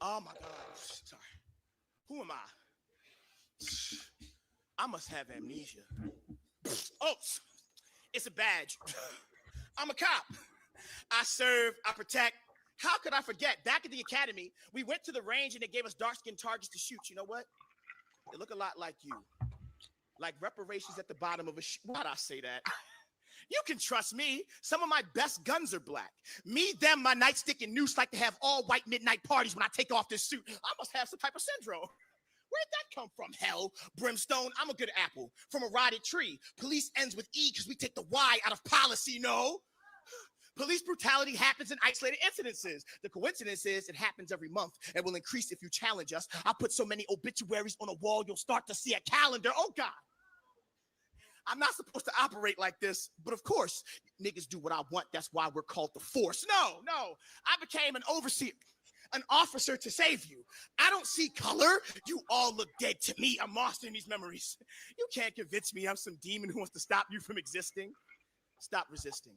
Oh my God. Sorry. Who am I? I must have amnesia. Oh, it's a badge. I'm a cop. I serve, I protect. How could I forget? Back at the academy, we went to the range and they gave us dark-skinned targets to shoot. You know what? They look a lot like you. Like reparations at the bottom of a why'd I say that? You can trust me. Some of my best guns are black. Me, them, my nightstick, and noose like to have all white midnight parties when I take off this suit. I must have some type of syndrome. Where'd that come from? Hell, brimstone, I'm a good apple. From a rotted tree. Police ends with E because we take the Y out of policy, no? Police brutality happens in isolated incidences. The coincidence is it happens every month and will increase if you challenge us. I'll put so many obituaries on a wall, you'll start to see a calendar. Oh, God. I'm not supposed to operate like this, but of course, niggas do what I want. That's why we're called the force. No. I became an overseer, an officer to save you. I don't see color. You all look dead to me. I'm lost in these memories. You can't convince me I'm some demon who wants to stop you from existing. Stop resisting.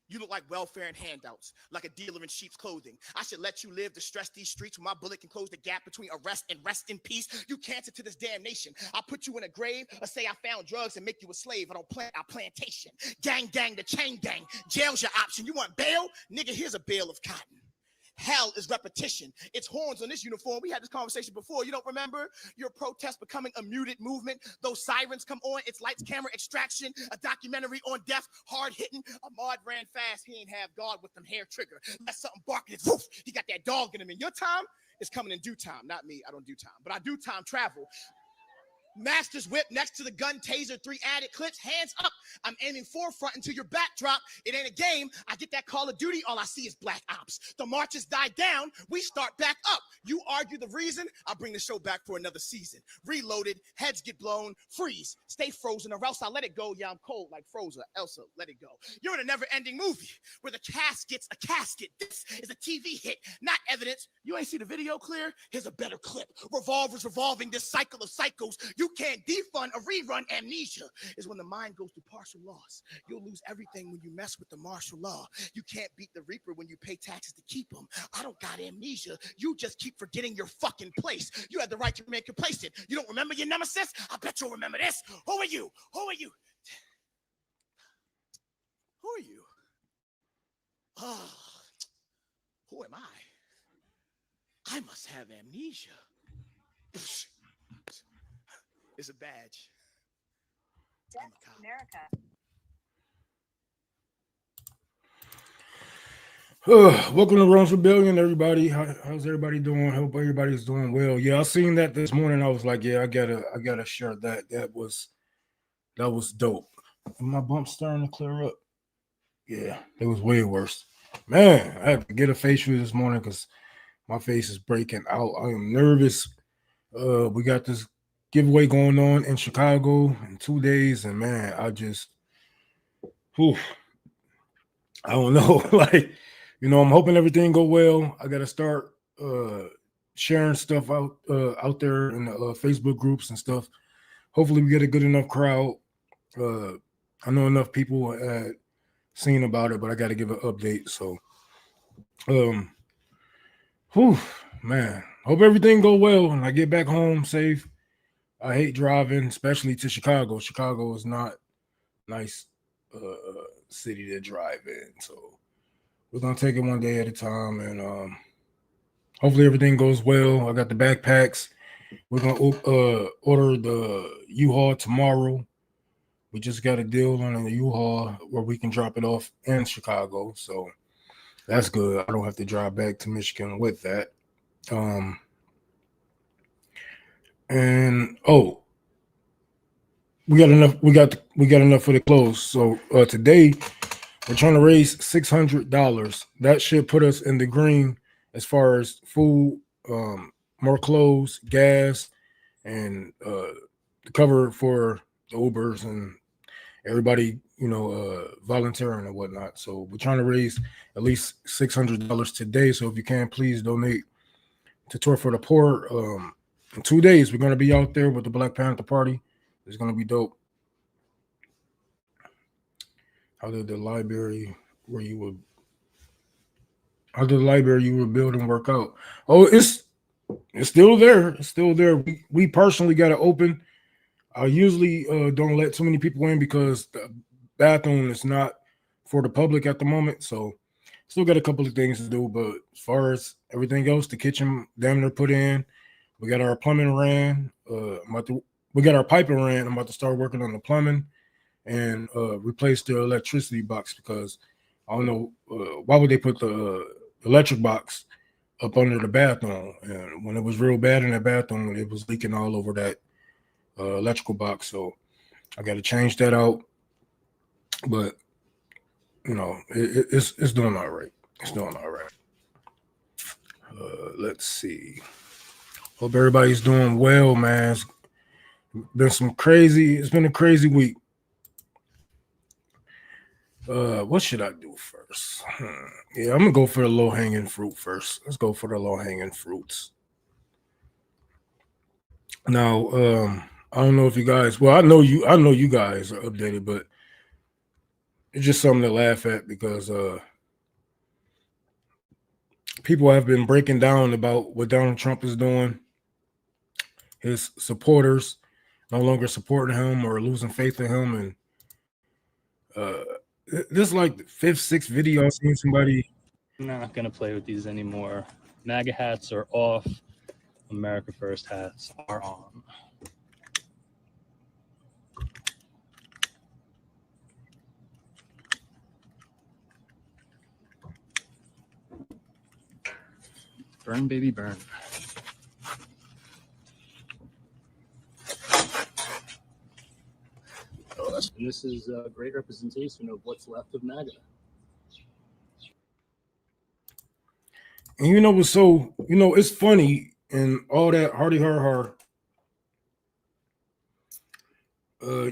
You look like welfare and handouts, like a dealer in sheep's clothing. I should let you live to stress these streets when my bullet can close the gap between arrest and rest in peace. You cancer to this damn nation. I'll put you in a grave or say I found drugs and make you a slave. I don't plant our plantation. Gang, the chain gang. Jail's your option. You want bail? Nigga, here's a bale of cotton. Hell is repetition. It's horns on this uniform. We had this conversation before. You don't remember? Your protest becoming a muted movement. Those sirens come on. It's lights, camera, extraction. A documentary on death. Hard hitting. Ahmad ran fast. He ain't have God with them hair trigger. That's something barking. It's woof. He got that dog in him. And your time is coming in due time. Not me. I don't do time. But I do time travel. Master's whip next to the gun, taser, 3 added clips, hands up. I'm aiming forefront until your back drop. It ain't a game. I get that Call of Duty. All I see is black ops. The marches die down. We start back up. You argue the reason. I'll bring the show back for another season. Reloaded. Heads get blown. Freeze. Stay frozen or else I'll let it go. Yeah, I'm cold like Frozen. Elsa, let it go. You're in a never-ending movie where the casket's a casket. This is a TV hit, not evidence. You ain't see the video clear? Here's a better clip. Revolvers revolving this cycle of cycles. You can't defund a rerun. Amnesia is when the mind goes to partial loss. You'll lose everything when you mess with the martial law. You can't beat the reaper when you pay taxes to keep them. I don't got amnesia. You just keep forgetting your fucking place. You had the right to remain complacent. You don't remember your nemesis? I bet you'll remember this. Who are you? Who are you? Who are you? Oh, who am I? I must have amnesia. It's a badge. Death America. Welcome to Rome's Rebellion, everybody. How's everybody doing? Hope everybody's doing well. Yeah, I seen that this morning. I was like, yeah, I gotta share that. That was dope. And my bump's starting to clear up. Yeah, it was way worse. Man, I had to get a facial this morning because my face is breaking out. I am nervous. We got this giveaway going on in Chicago in 2 days, and man, I don't know. Like, I'm hoping everything go well. I gotta start sharing stuff out there in the Facebook groups and stuff. Hopefully, we get a good enough crowd. I know enough people had seen about it, but I got to give an update. So, man, hope everything go well and I get back home safe. I hate driving, especially to Chicago. Chicago is not a nice city to drive in. So we're going to take it one day at a time. And hopefully everything goes well. I got the backpacks. We're going to order the U-Haul tomorrow. We just got a deal on the U-Haul where we can drop it off in Chicago. So that's good. I don't have to drive back to Michigan with that. And we got enough. We got enough for the clothes. So today we're trying to raise $600. That should put us in the green as far as food, more clothes, gas, and the cover for the Ubers and everybody, volunteering and whatnot. So we're trying to raise at least $600 today. So if you can, please donate to Tour for the Poor. In 2 days, we're going to be out there with the Black Panther Party. It's going to be dope. How did the library you were building work out? Oh, it's It's still there. It's still there. We personally got it open. I usually don't let too many people in because the bathroom is not for the public at the moment. So still got a couple of things to do. But as far as everything else, the kitchen damn near put in. We got our plumbing ran. We got our piping ran. I'm about to start working on the plumbing and replace the electricity box because I don't know why would they put the electric box up under the bathroom, and when it was real bad in that bathroom, it was leaking all over that electrical box. So I got to change that out. But you know, it's doing all right. It's doing all right. Let's see. Hope everybody's doing well, man. It's been a crazy week. What should I do first? Yeah, I'm gonna go for the low-hanging fruit first. Let's go for the low-hanging fruits. Now, I don't know if you guys, well, I know you guys are updated, but it's just something to laugh at because people have been breaking down about what Donald Trump is doing. His supporters no longer supporting him or losing faith in him, and this is like the fifth, sixth video I've seen somebody. I'm not gonna play with these anymore. MAGA hats are off. America First hats are on. Burn, baby, burn. And this is a great representation of what's left of MAGA. And you know what's so, it's funny and all that hardy har.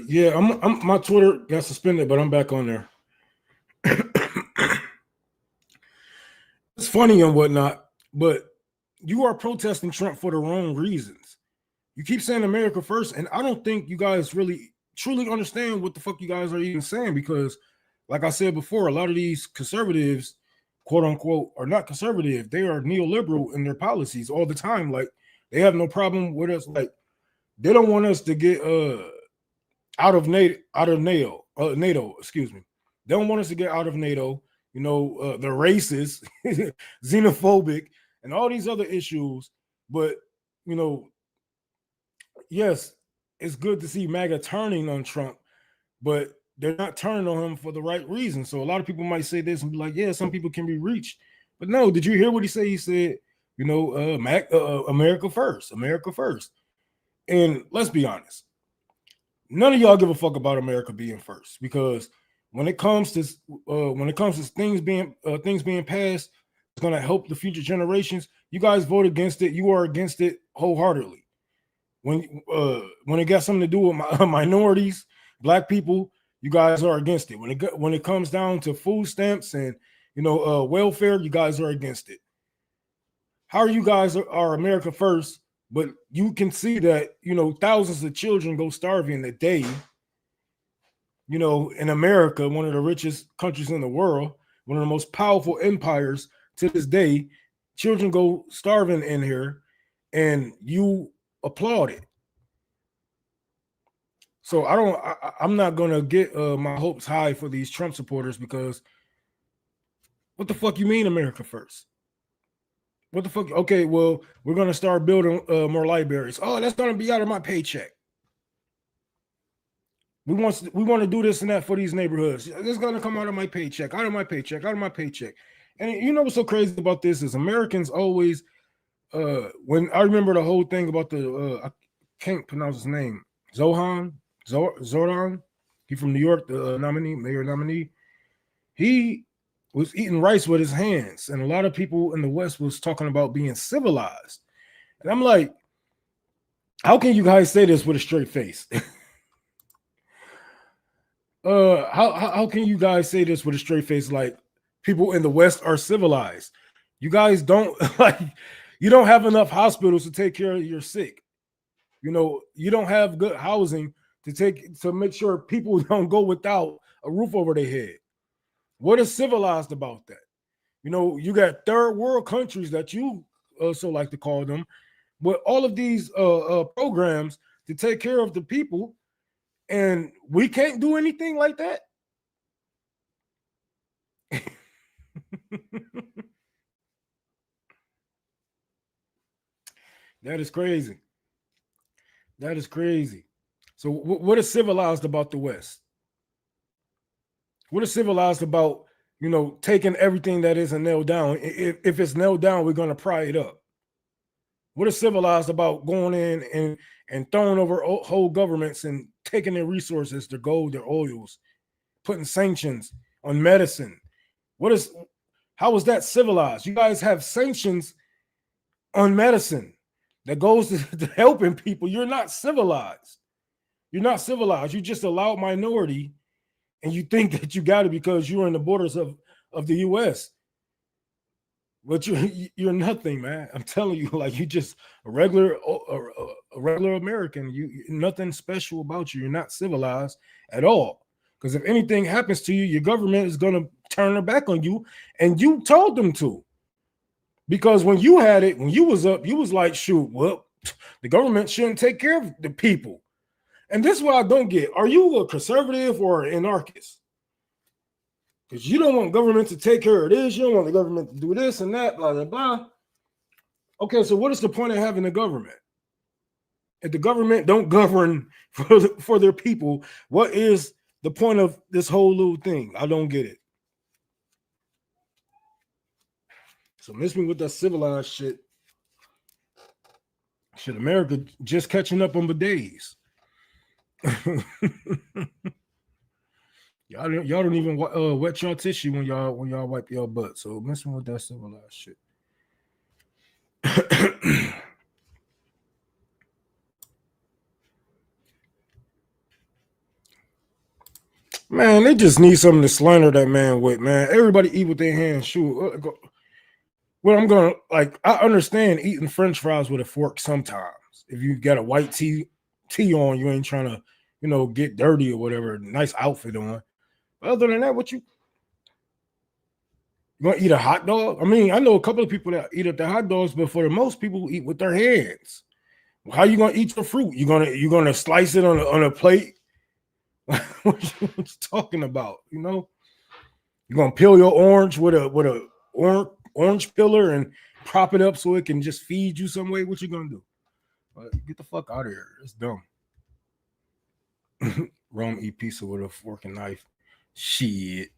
Yeah, I'm my Twitter got suspended, but I'm back on there. It's funny and whatnot, but you are protesting Trump for the wrong reasons. You keep saying America first, and I don't think you guys really truly understand what the fuck you guys are even saying because, like I said before, a lot of these conservatives, quote unquote, are not conservative. They are neoliberal in their policies all the time. Like they have no problem with us. Like they don't want us to get out of NATO. Excuse me. They don't want us to get out of NATO. You know, the racist, xenophobic, and all these other issues. But you know, yes, it's good to see MAGA turning on Trump, but they're not turning on him for the right reason. So a lot of people might say this and be like, yeah, some people can be reached. But no, did you hear what he said? He said, you know, America first, America first. And let's be honest, none of y'all give a fuck about America being first because when it comes to things being passed, it's going to help the future generations. You guys vote against it. You are against it wholeheartedly. When it got something to do with minorities, black people, you guys are against it. When it comes down to food stamps and welfare, you guys are against it. How are you guys are America first, but you can see that thousands of children go starving a day. In America, one of the richest countries in the world, one of the most powerful empires to this day, children go starving in here, and you applaud it. So I'm not gonna get my hopes high for these Trump supporters because what the fuck you mean America first? What the fuck? Okay, well, we're gonna start building more libraries. Oh, that's gonna be out of my paycheck. We want to do this and that for these neighborhoods. It's gonna come out of my paycheck, out of my paycheck, out of my paycheck. And you know what's so crazy about this is Americans always when I remember the whole thing about the I can't pronounce his name, Zoran, he from New York, the mayor nominee. He was eating rice with his hands, and a lot of people in the West was talking about being civilized. And I'm like, how can you guys say this with a straight face? How can you guys say this with a straight face? Like people in the West are civilized. You guys don't you don't have enough hospitals to take care of your sick. You don't have good housing to make sure people don't go without a roof over their head. What is civilized about that? You got third world countries that you so like to call them, with all of these programs to take care of the people, and we can't do anything like that. That is crazy. That is crazy. So what is civilized about the West? What is civilized about, you know, taking everything that isn't nailed down? If it's nailed down, we're going to pry it up. What is civilized about going in and throwing over whole governments and taking their resources, their gold, their oils, putting sanctions on medicine? How is that civilized? You guys have sanctions on medicine that goes to helping people. You're not civilized. You're not civilized. You just allow minority, and you think that you got it because you're in the borders of the U.S. But you're nothing, man. I'm telling you, like, you just a regular American. You nothing special about you. You're not civilized at all. Because if anything happens to you, your government is going to turn their back on you, and you told them to. Because when you had it, when you was up, you was like, shoot, well, the government shouldn't take care of the people. And this is what I don't get. Are you a conservative or an anarchist? Because you don't want government to take care of this. You don't want the government to do this and that, blah, blah, blah. Okay, so what is the point of having a government? If the government don't govern for their people, what is the point of this whole little thing? I don't get it. So miss me with that civilized shit. Shit, America just catching up on bidets. y'all don't even wet your tissue when y'all wipe your butt. So miss me with that civilized shit. Man, they just need something to slander that man with, man. Everybody eat with their hands. Shoot. Well, I'm gonna I understand eating French fries with a fork sometimes. If you got a white tee on, you ain't trying to, you know, get dirty or whatever. Nice outfit on. But other than that, you gonna eat a hot dog? I mean, I know a couple of people that eat at the hot dogs, but for the most people, eat with their hands. How you gonna eat your fruit? You gonna slice it on a plate? What you talking about? You know, you're gonna peel your orange with a orange peeler and prop it up so it can just feed you some way. What you gonna do? Get the fuck out of here. It's dumb. Rome eat pizza with a fork and knife. Shit.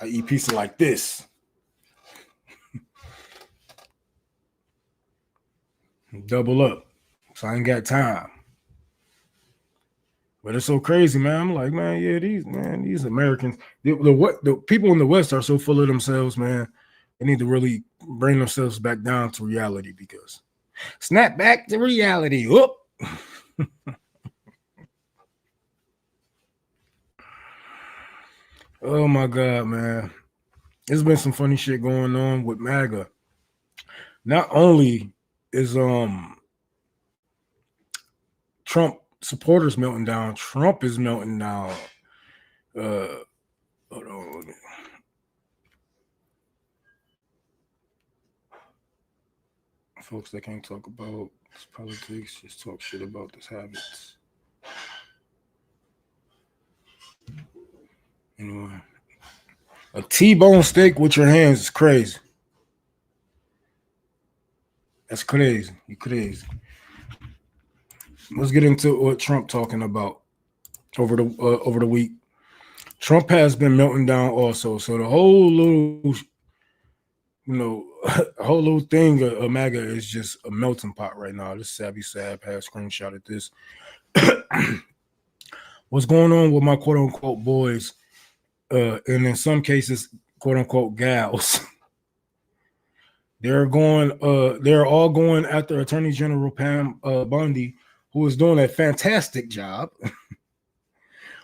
I eat pizza like this. Double up. So I ain't got time. But it's so crazy, man. I'm like, man, yeah, these Americans, the people in the West are so full of themselves, man. They need to really bring themselves back down to reality, because snap back to reality. Whoop. Oh my God, man. There's been some funny shit going on with MAGA. Not only is Trump supporters melting down, Trump is melting down. Hold on. Folks that can't talk about politics, just talk shit about this habits. Anyway, a T-bone steak with your hands is crazy. That's crazy. You crazy. Let's get into what Trump talking about over the week. Trump has been melting down also. So the whole little, a whole little thing of MAGA is just a melting pot right now. This Savvy Sab has screenshotted this. What's going on with my quote unquote boys, and in some cases, quote unquote gals? They're all going after Attorney General Pam Bondi, who is doing a fantastic job.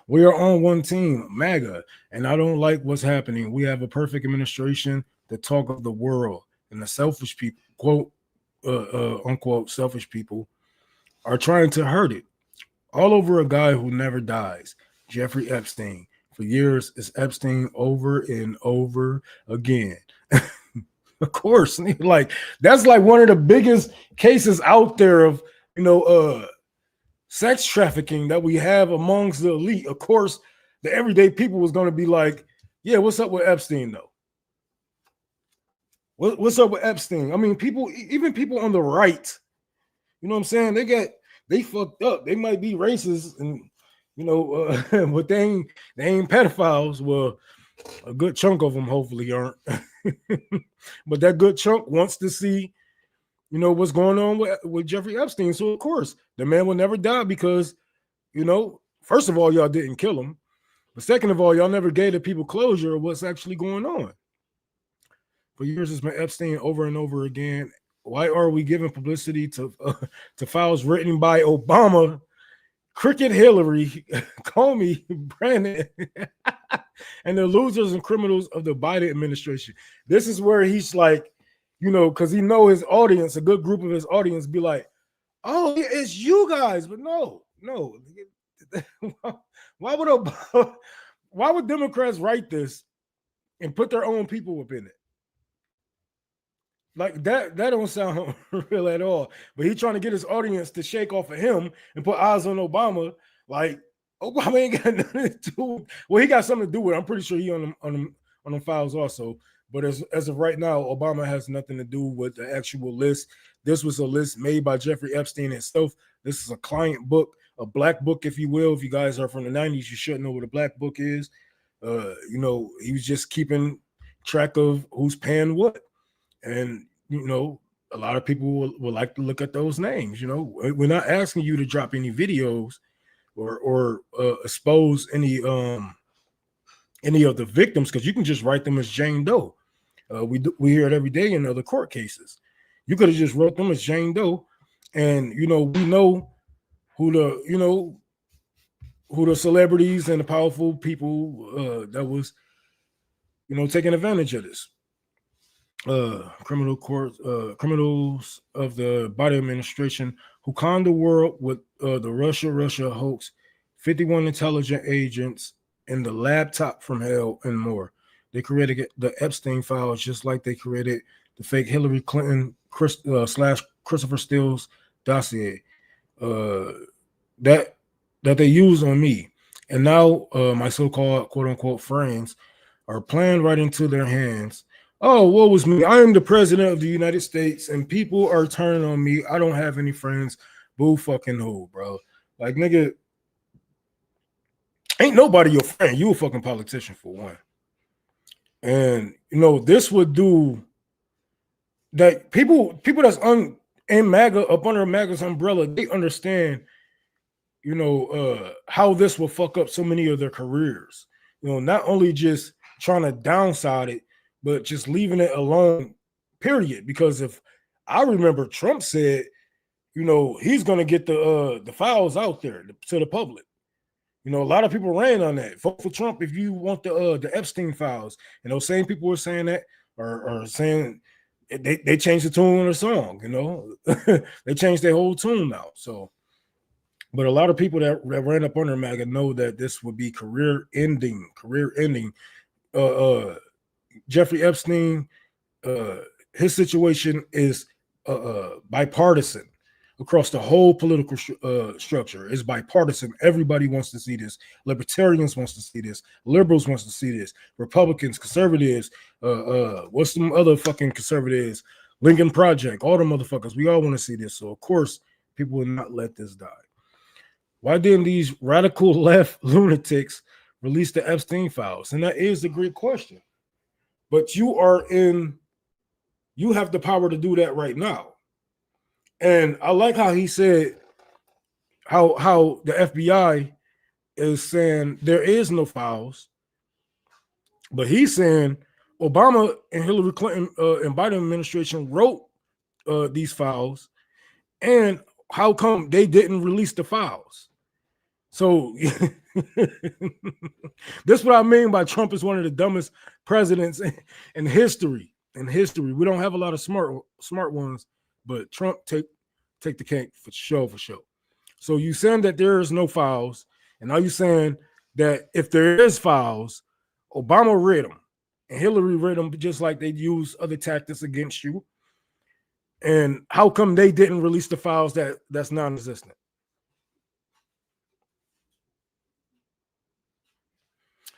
We are on one team, MAGA, and I don't like what's happening. We have a perfect administration, the talk of the world, and the selfish people, quote, unquote, selfish people, are trying to hurt it. All over a guy who never dies, Jeffrey Epstein. For years, it's Epstein over and over again. Of course, like that's like one of the biggest cases out there of sex trafficking that we have amongst the elite. Of course, the everyday people was going to be like, yeah, what's up with Epstein though? What's up with Epstein? I mean, even people on the right, you know what I'm saying? They fucked up. They might be racist and but they ain't pedophiles. Well, a good chunk of them hopefully aren't. But that good chunk wants to see, what's going on with Jeffrey Epstein. So of course, the man will never die because, first of all, y'all didn't kill him. But second of all, y'all never gave the people closure of what's actually going on. For years, it's been Epstein over and over again. Why are we giving publicity to files written by Obama, Cricket Hillary, Comey, Brandon, and the losers and criminals of the Biden administration? This is where he's like, because he know his audience, a good group of his audience, be like, oh, it's you guys. But no. Why would Democrats write this and put their own people up in it? Like that don't sound real at all. But he's trying to get his audience to shake off of him and put eyes on Obama. Like Obama ain't got nothing to do. Well, he got something to do with it. I'm pretty sure he on them files also. But as of right now, Obama has nothing to do with the actual list. This was a list made by Jeffrey Epstein himself. This is a client book, a black book, if you will. If you guys are from the 90s, you should know what a black book is. He was just keeping track of who's paying what. And, a lot of people will like to look at those names. We're not asking you to drop any videos or expose any of the victims, because you can just write them as Jane Doe. We hear it every day in other court cases. You could have just wrote them as Jane Doe, and we know who the celebrities and the powerful people that was taking advantage of this. Criminals of the Biden administration who conned the world with the Russia hoax, 51 intelligence agents, and the laptop from hell, and more. They created the Epstein files just like they created the fake Hillary Clinton / Christopher Steele's dossier that they used on me. And now my so-called quote-unquote friends are playing right into their hands. Oh, what was me? I am the president of the United States, and people are turning on me. I don't have any friends. Boo fucking who, bro? Like, nigga, ain't nobody your friend. You a fucking politician for one. And this would do that. People that's in MAGA, up under MAGA's umbrella, they understand, how this will fuck up so many of their careers. Not only just trying to downside it, but just leaving it alone, period. Because if I remember, Trump said, he's going to get the files out there to the public. A lot of people ran on that. Vote for Trump if you want the Epstein files. And those same people were saying that, or saying they changed the tune on the song. They changed their whole tune now. So, but a lot of people that ran up under MAGA know that this would be career ending. Jeffrey Epstein, his situation is bipartisan across the whole political structure. It's bipartisan. Everybody wants to see this. Libertarians wants to see this. Liberals wants to see this. Republicans, conservatives, what's some other fucking conservatives? Lincoln Project, all the motherfuckers. We all want to see this. So of course, people will not let this die. Why didn't these radical left lunatics release the Epstein files? And that is the great question. But you have the power to do that right now. And I like how he said how the FBI is saying there is no files, but he's saying Obama and Hillary Clinton and Biden administration wrote these files, and how come they didn't release the files? So this is what I mean by Trump is one of the dumbest presidents in history. We don't have a lot of smart ones, but Trump take the cake for sure. So you saying that there is no files, and now you saying that if there is files, Obama read them, And Hillary read them just like they'd use other tactics against you. And how come they didn't release the files that's non-existent?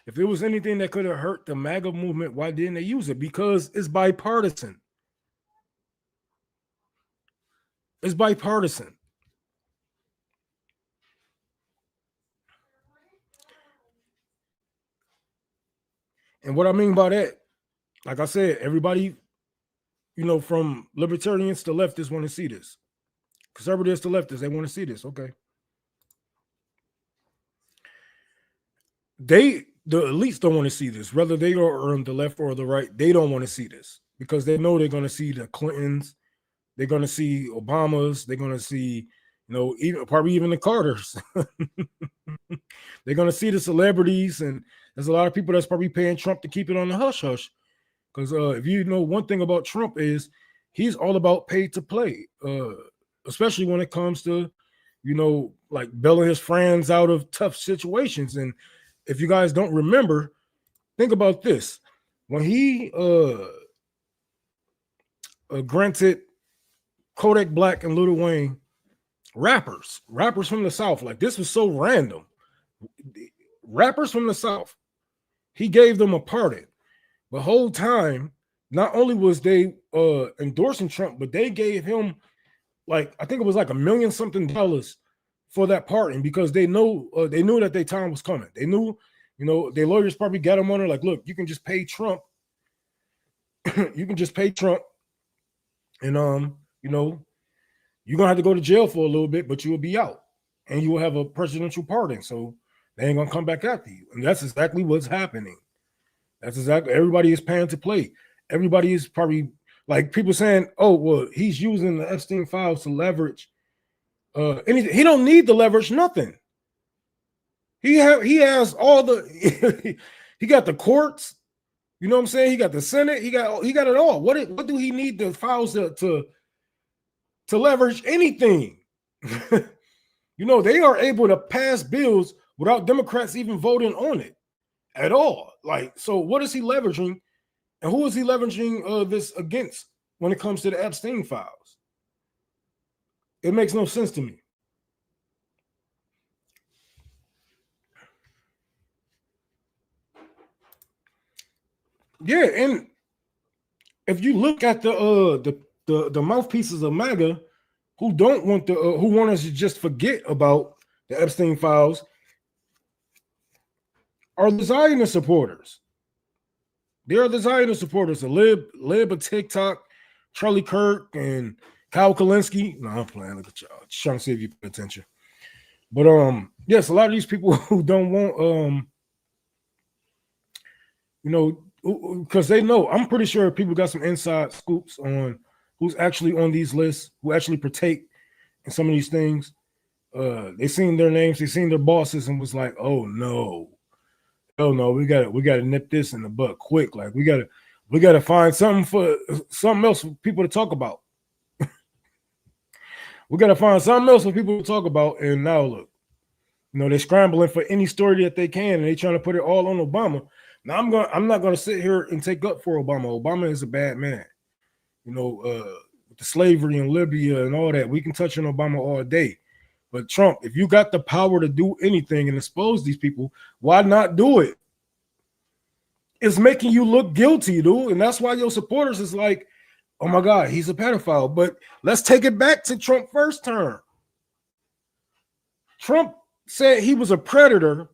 If there was anything that could have hurt the MAGA movement, why didn't they use it? Because it's bipartisan. It's bipartisan. And what I mean by that, like I said, everybody, you know, from libertarians to leftists want to see this. Conservatives to leftists, they want to see this. Okay. The elites don't want to see this, whether they are on the left or the right. They don't want to see this because they know they're going to see the Clintons, they're going to see Obamas, they're going to see, you know, probably even the Carters. They're going to see the celebrities, and there's a lot of people that's probably paying Trump to keep it on the hush hush. Because if you know one thing about Trump is he's all about pay to play, especially when it comes to, you know, like bailing his friends out of tough situations. And if you guys don't remember, think about this. When he granted Kodak Black and Lil Wayne, rappers from the South, like this was so random. Rappers from the South, he gave them a pardon. The whole time, not only was they endorsing Trump, but they gave him, like, I think it was like $1 million something for that pardon because they knew that their time was coming. They knew, you know, their lawyers probably got them on it. Like, look, you can just pay Trump. You can just pay Trump, and you know, you're gonna have to go to jail for a little bit, but you will be out, and you will have a presidential pardon. So they ain't gonna come back after you, and that's exactly what's happening. That's exactly, everybody is paying to play. Everybody is probably like people saying, "Oh, well, he's using the Epstein files to leverage." Anything. He don't need to leverage nothing. He has all the he got the courts, you know what I'm saying? He got the Senate, he got it all. What do he need the files to leverage anything? You know, they are able to pass bills without Democrats even voting on it at all. Like, so what is he leveraging, and who is he leveraging this against when it comes to the Epstein files? It makes no sense to me. Yeah, and if you look at the mouthpieces of MAGA who don't want who want us to just forget about the Epstein files are the Zionist supporters. They are the Zionist supporters, the Lib of TikTok, Charlie Kirk, and Kyle Kalinske. No, I'm playing. Look at y'all. Just trying to see if you pay attention. But yes, a lot of these people who don't want you know, because they know, I'm pretty sure people got some inside scoops on who's actually on these lists, who actually partake in some of these things. They seen their names, they seen their bosses, and was like, "Oh no, we gotta nip this in the butt quick. Like we gotta find something else for people to talk about. We gotta find something else for people to talk about." And now look, you know, they're scrambling for any story that they can, and they're trying to put it all on Obama. Now I'm not gonna sit here and take up for Obama. Obama is a bad man. You know, with the slavery in Libya and all that, we can touch on Obama all day. But Trump, if you got the power to do anything and expose these people, why not do it? It's making you look guilty, dude. And that's why your supporters is like, oh my God, he's a pedophile. But let's take it back to Trump's first term. Trump said he was a predator.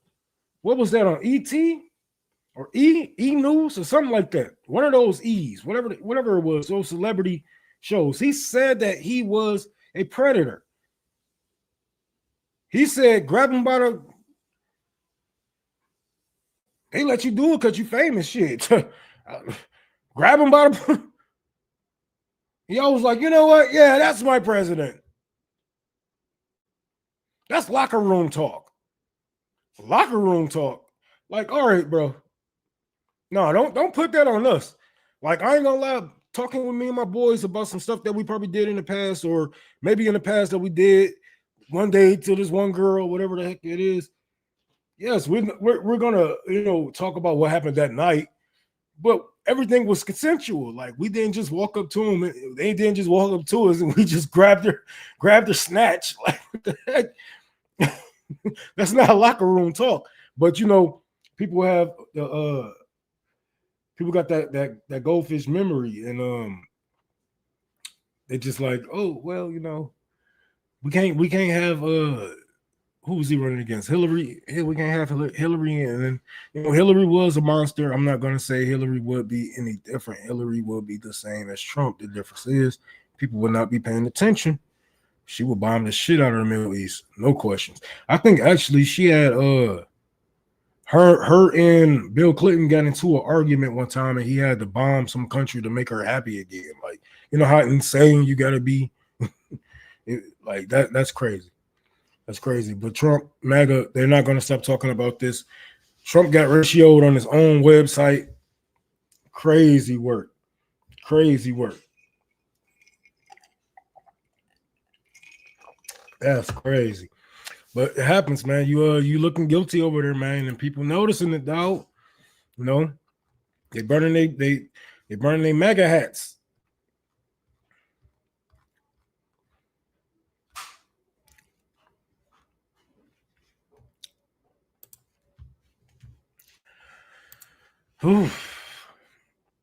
What was that on ET or E News or something like that? One of those E's, whatever it was, those celebrity shows. He said that he was a predator. He said, grab him by the, they let you do it because you famous shit. Grab him by the, he always like, you know what? Yeah, that's my president. That's locker room talk. Locker room talk. Like, all right, bro. No, don't put that on us. Like, I ain't gonna lie, talking with me and my boys about some stuff that we probably did in the past, or maybe in the past that we did one day to this one girl, whatever the heck it is. Yes, we're gonna, you know, talk about what happened that night, but everything was consensual. Like we didn't just walk up to them. They didn't just walk up to us and we just grabbed their snatch. Like what the heck? That's not locker room talk. But you know, people have people got that goldfish memory, and they just like, oh well, you know, we can't have who was he running against? Hillary. We can't have Hillary, and then you know Hillary was a monster. I'm not gonna say Hillary would be any different. Hillary will be the same as Trump. The difference is people will not be paying attention. She would bomb the shit out of the Middle East, no questions. I think actually she had her and Bill Clinton got into an argument one time, and he had to bomb some country to make her happy again. Like, you know how insane you gotta be. Like that's crazy. That's crazy. But Trump, MAGA, they're not gonna stop talking about this. Trump got ratioed on his own website. Crazy work. Crazy work. That's crazy. But it happens, man. You looking guilty over there, man, and people noticing it, dog. You know, they burning they burning their MAGA hats. Whew.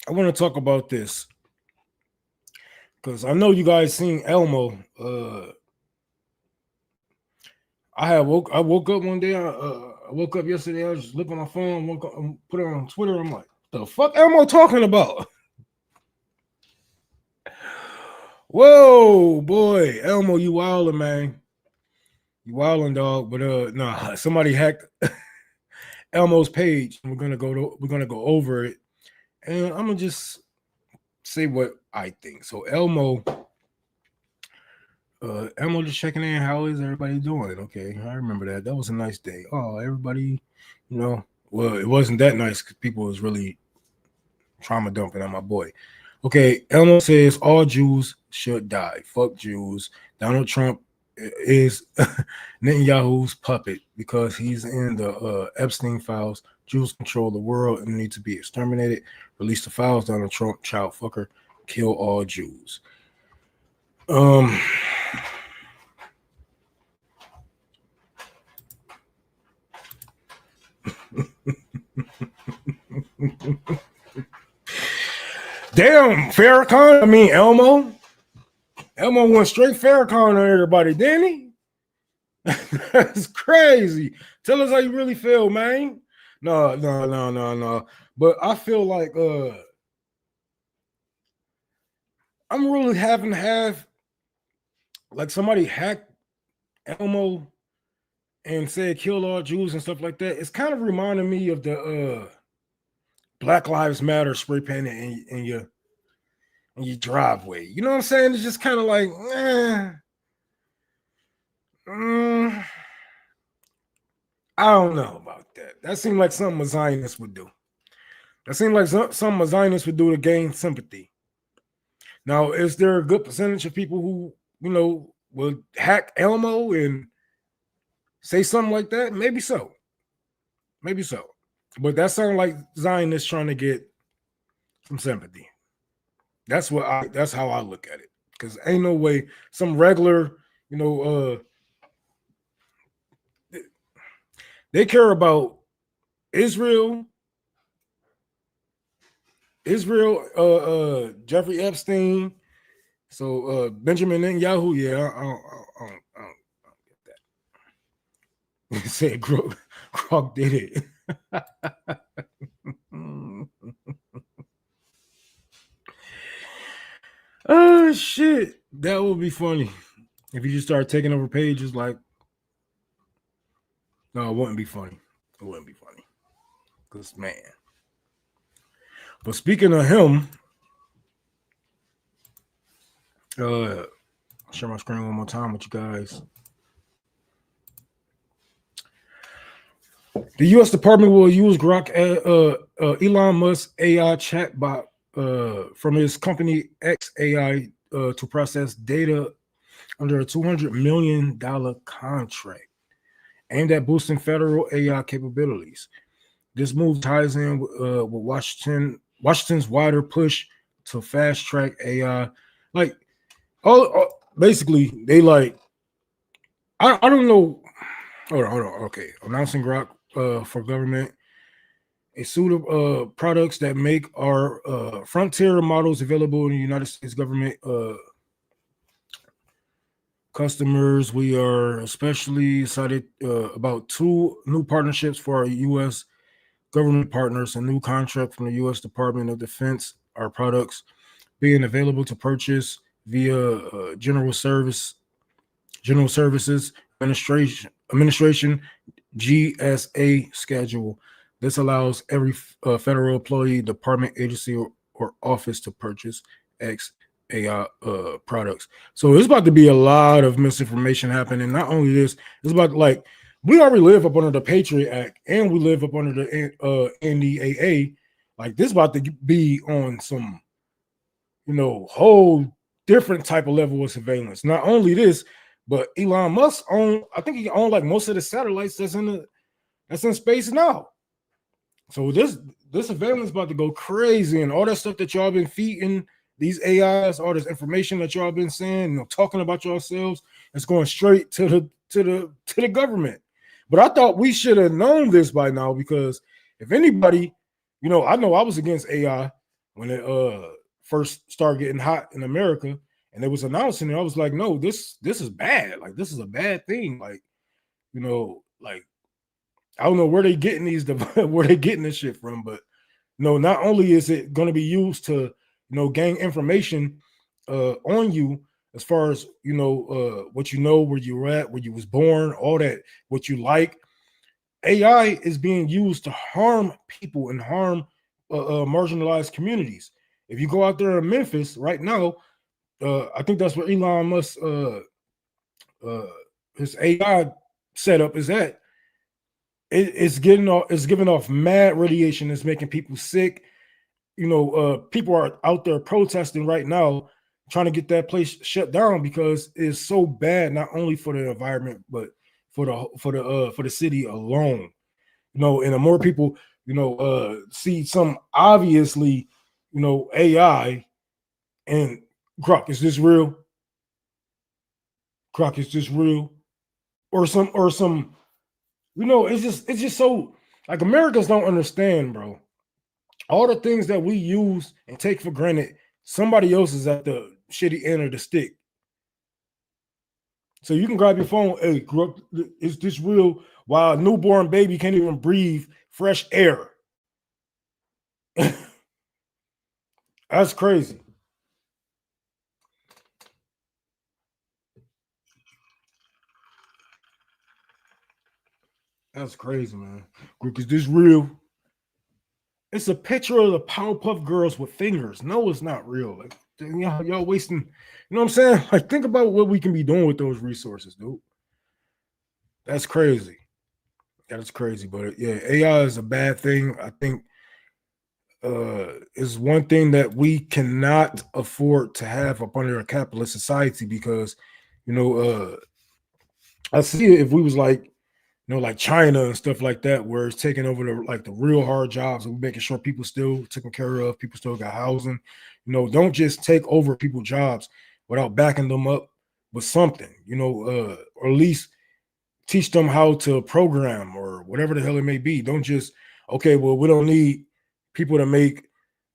I want to talk about this because I know you guys seen Elmo. I woke up one day. I woke up yesterday. I was just looking at my phone. Woke up, put it on Twitter. I'm like, the fuck Elmo talking about? Whoa, boy, Elmo, you wildin', man. You wildin', dog. But nah, somebody hacked Elmo's page, and we're gonna go over it, and I'm gonna just say what I think. So Elmo just checking in. How is everybody doing? Okay, I remember that. That was a nice day. Oh, everybody, you know. Well, it wasn't that nice because people was really trauma dumping on my boy. Okay, Elmo says all Jews should die. Fuck Jews. Donald Trump is Netanyahu's puppet because he's in the Epstein files. Jews control the world and need to be exterminated. Release the files, Donald Trump, child fucker. Kill all Jews. Damn, Farrakhan. I mean, Elmo went straight Farrakhan on everybody, didn't he? That's crazy. Tell us how you really feel, man. No. But I feel like I'm really having to have like somebody hacked Elmo and said kill all Jews and stuff like that. It's kind of reminding me of the Black Lives Matter spray painting in your driveway. You know what I'm saying? It's just kind of like, I don't know about that. That seemed like something a Zionist would do. That seemed like something a Zionist would do to gain sympathy. Now, is there a good percentage of people who, you know, will hack Elmo and say something like that? Maybe so. Maybe so. But that sounds like Zionists trying to get some sympathy. That's how I look at it. Because ain't no way some regular, you know, they care about Israel, Jeffrey Epstein. So Benjamin Netanyahu, yeah, I don't get that. He said Grok did it. Oh shit, that would be funny if you just start taking over pages. Like, no, it wouldn't be funny. It wouldn't be funny, cause man. But speaking of him, I'll share my screen one more time with you guys. The U.S. Department will use Grok, Elon Musk's AI chatbot from his company XAI to process data under a $200 million contract aimed at boosting federal AI capabilities. This move ties in with Washington Washington's wider push to fast track AI. Like, all basically, they like, I don't know. Hold on. Okay. Announcing Grok for government. A suite of products that make our frontier models available in the United States government customers. We are especially excited about 2 new partnerships for our U.S. government partners, a new contract from the U.S. Department of Defense, our products being available to purchase via General Services Administration GSA schedule. This allows every federal employee, department, agency, or office to purchase X AI products. So it's about to be a lot of misinformation happening. Not only this, it's about like we already live up under the Patriot Act and we live up under the NDAA. Like this about to be on some, whole different type of level of surveillance. Not only this, but Elon Musk I think he owned like most of the satellites that's in space now. So this surveillance about to go crazy, and all that stuff that y'all been feeding these AIs, all this information that y'all been saying, talking about yourselves, it's going straight to the government. But I thought we should have known this by now, because if anybody, I know I was against AI when it first started getting hot in America, and it was announcing it. I was like, no, this is bad. Like this is a bad thing. Like, like I don't know where they getting this shit from, but no, not only is it going to be used to gain information on you as far as what where you're at, where you was born, all that, what you like. AI is being used to harm people and harm marginalized communities. If you go out there in Memphis right now, I think that's where Elon Musk his AI setup is at. It's giving off mad radiation. It's making people sick. People are out there protesting right now, trying to get that place shut down because it's so bad, not only for the environment, but for the city alone. And the more people, see some obviously, AI and Grok, is this real? Grok, is this real? Or some, it's just so like Americans don't understand, bro. All the things that we use and take for granted, somebody else is at the shitty end of the stick. So you can grab your phone. Hey, Grok, is this real? While a newborn baby can't even breathe fresh air. That's crazy. That's crazy, man. Grok, is this real? It's a picture of the Powerpuff Girls with fingers. No, it's not real. Like, y'all wasting, you know what I'm saying? Like, think about what we can be doing with those resources, dude. That's crazy. That's crazy. But yeah, AI is a bad thing. I think is one thing that we cannot afford to have up under a capitalist society, because I see it if we was like like China and stuff like that, where it's taking over the real hard jobs and making sure people still taken care of, people still got housing. Don't just take over people's jobs without backing them up with something, or at least teach them how to program or whatever the hell it may be. Don't just, okay, well, we don't need people to make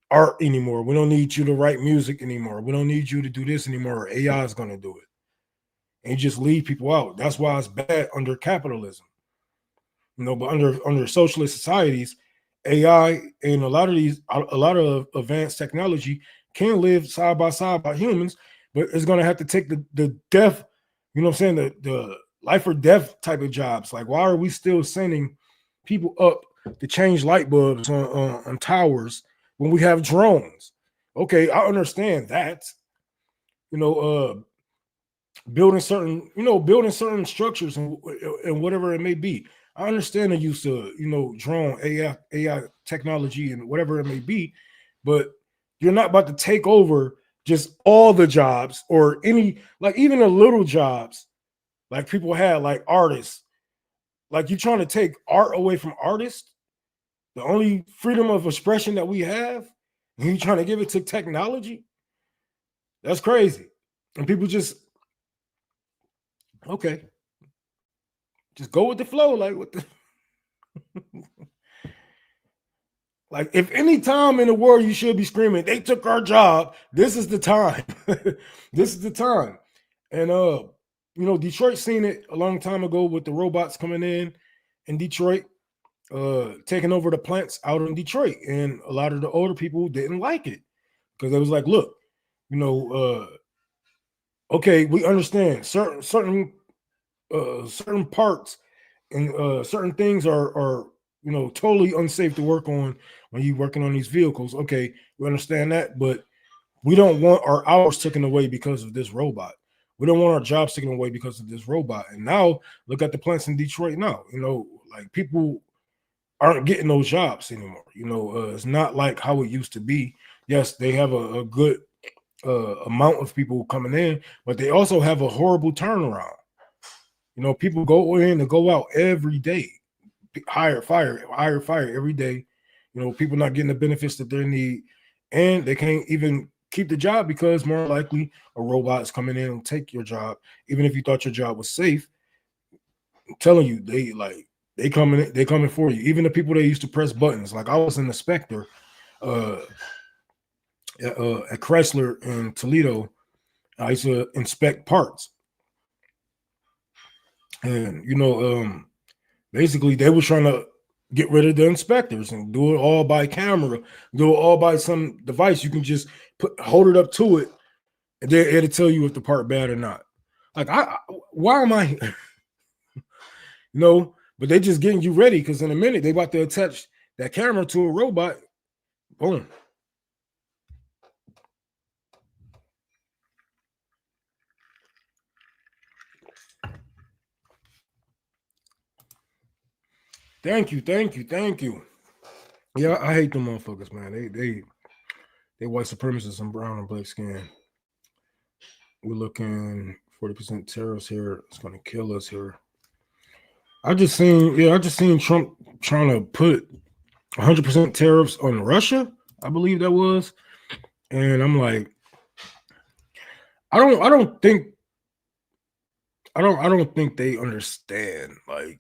art anymore. We don't need you to write music anymore. We don't need you to do this anymore. AI is going to do it. And you just leave people out. That's why it's bad under capitalism. But under socialist societies, AI and a lot of advanced technology can live side by side by humans, but it's going to have to take the death, the life or death type of jobs. Like, why are we still sending people up to change light bulbs on towers when we have drones? Okay, I understand that. Building certain structures and whatever it may be. I understand the use of drone AI technology and whatever it may be, but you're not about to take over just all the jobs or any, like, even the little jobs like people have, like artists. Like, you're trying to take art away from artists. The only freedom of expression that we have And you trying to give it to technology? That's crazy. And people just, okay, just go with the flow. Like, what the like, if any time in the world you should be screaming, they took our job, this is the time. This is the time. And you know, Detroit seen it a long time ago with the robots coming in Detroit, taking over the plants out in Detroit. And a lot of the older people didn't like it because they was like, look, you know, okay, we understand certain parts and certain things are you know totally unsafe to work on when you're working on these vehicles. Okay, we understand that, but we don't want our hours taken away because of this robot. We don't want our jobs taken away because of this robot. And now look at the plants in Detroit now. You know, like people aren't getting those jobs anymore. You know, it's not like how it used to be. Yes, they have a good amount of people coming in, but they also have a horrible turnaround. You know, people go in and go out every day, hire, fire every day. You know, people not getting the benefits that they need, and they can't even keep the job because more likely a robot is coming in and take your job, even if you thought your job was safe. I'm telling you, they coming for you. Even the people that used to press buttons, like I was an inspector at Chrysler in Toledo. I used to inspect parts, and you know, basically they were trying to get rid of the inspectors and do it all by camera, do it all by some device. You can just hold it up to it, and it'll tell you if the part bad or not. Like, why am I? You know, but they just getting you ready because in a minute they about to attach that camera to a robot. Boom. Thank you. Yeah, I hate them motherfuckers, man. They white supremacists and brown and black skin. We're looking 40% tariffs here. It's gonna kill us here. I just seen Trump trying to put 100% tariffs on Russia. I believe that was, and I'm like, I don't think they understand. Like,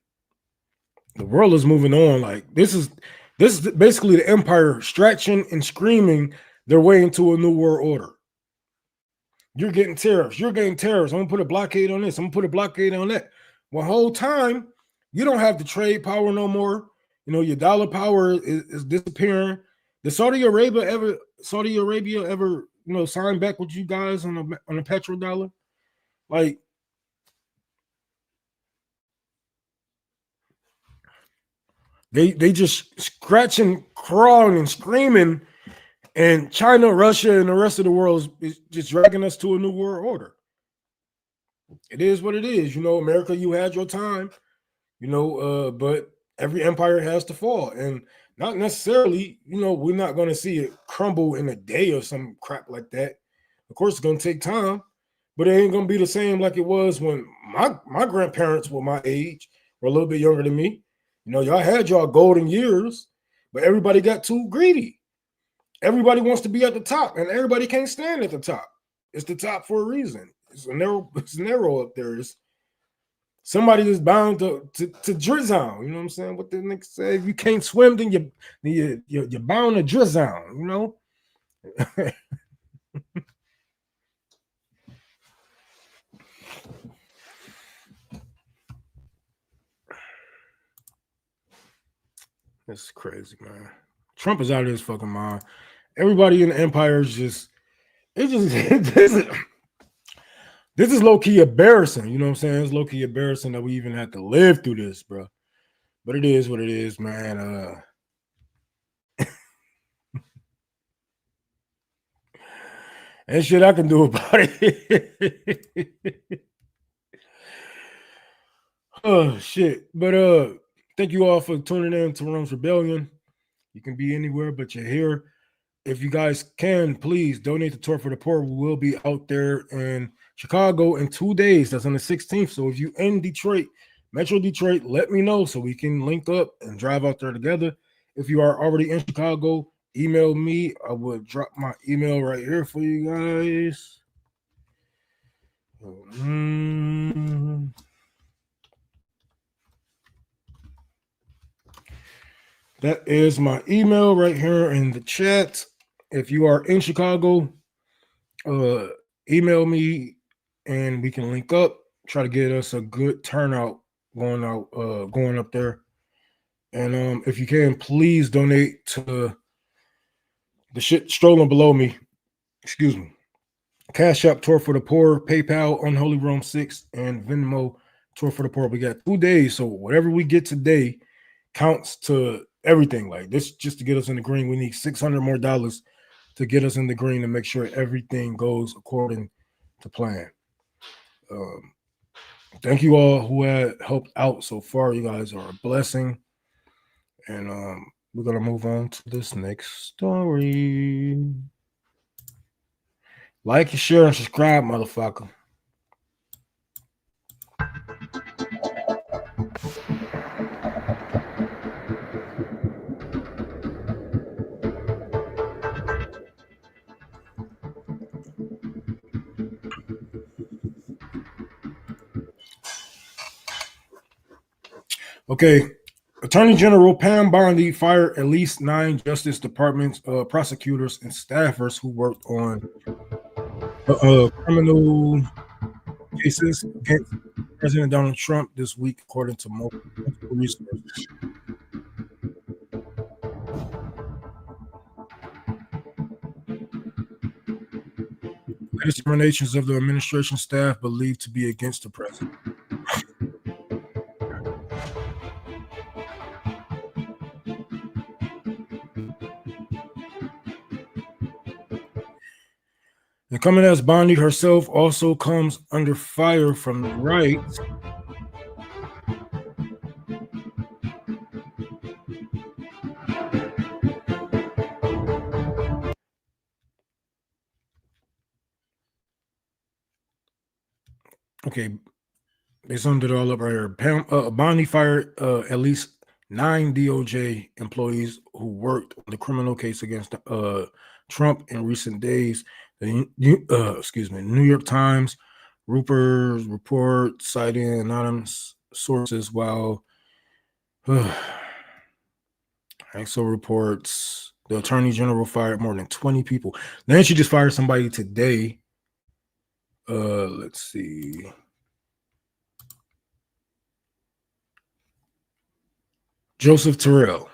the world is moving on. Like, this is basically the empire stretching and screaming their way into a new world order. You're getting tariffs. I'm gonna put a blockade on this. I'm gonna put a blockade on that. Well, whole time you don't have the trade power no more. You know, your dollar power is disappearing. Did Saudi Arabia ever, you know, sign back with you guys on a petrodollar? Like, they just scratching, crawling, and screaming, and China, Russia, and the rest of the world is just dragging us to a new world order. It is what it is. You know, America, you had your time, you know, but every empire has to fall. And not necessarily, you know, we're not going to see it crumble in a day or some crap like that. Of course, it's going to take time, but it ain't going to be the same like it was when my grandparents were my age, or a little bit younger than me. You know, y'all had y'all golden years, but everybody got too greedy. Everybody wants to be at the top, and everybody can't stand at the top. It's the top for a reason. It's narrow up there. Somebody is bound to drizzle. You know what I'm saying? What the nigga say? If you can't swim, then you're bound to drizzle. You know. That's crazy, man. Trump is out of his fucking mind. Everybody in the empire is just. It's just. This is low-key embarrassing, you know what I'm saying? It's low-key embarrassing that we even have to live through this, bro. But it is what it is, man. And shit I can do about it. Oh, shit. But thank you all for tuning in to Rome's Rebellion. You can be anywhere, but you're here. If you guys can, please donate to Tour for the Poor. We will be out there in Chicago in 2 days. That's on the 16th. So if you're in Detroit, Metro Detroit, let me know so we can link up and drive out there together. If you are already in Chicago email me, I will drop my email right here for you guys. That is my email right here in the chat. If you are in Chicago, email me and we can link up. Try to get us a good turnout going up there. And if you can, please donate to the shit strolling below me. Excuse me. Cash App Tour for the Poor, PayPal Unholy Rome 6, and Venmo Tour for the Poor. We got 2 days, so whatever we get today counts to everything. Like this, just to get us in the green, we need $600 more to get us in the green and make sure everything goes according to plan. Thank you all who had helped out so far. You guys are a blessing. And we're going to move on to this next story. Like, share, and subscribe, motherfucker. Okay. Attorney General Pam Bondi fired at least 9 Justice Department prosecutors and staffers who worked on criminal cases against President Donald Trump this week, according to multiple resources. Latest determinations of the administration staff believed to be against the president. And coming as Bondi herself also comes under fire from the right. Okay, they summed it all up right here. Bondi fired at least 9 DOJ employees who worked on the criminal case against Trump in recent days. The New York Times, Rupert's report citing anonymous sources, while EXO reports the Attorney General fired more than 20 people. Then she just fired somebody today. Let's see. Joseph Tirrell,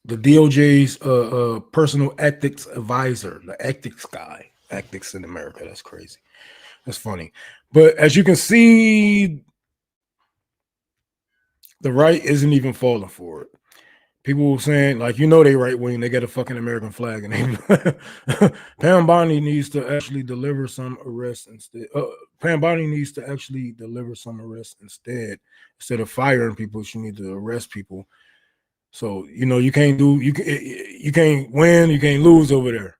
the DOJ's personal ethics advisor, the ethics guy. Ethics in America, that's crazy. That's funny. But as you can see, the right isn't even falling for it. People saying, like, they right wing, they got a fucking American flag. And Pam Bondi needs to actually deliver some arrests instead. Pam Bondi needs to actually deliver some arrests instead. Instead of firing people, she needs to arrest people. So, you can't win, you can't lose over there.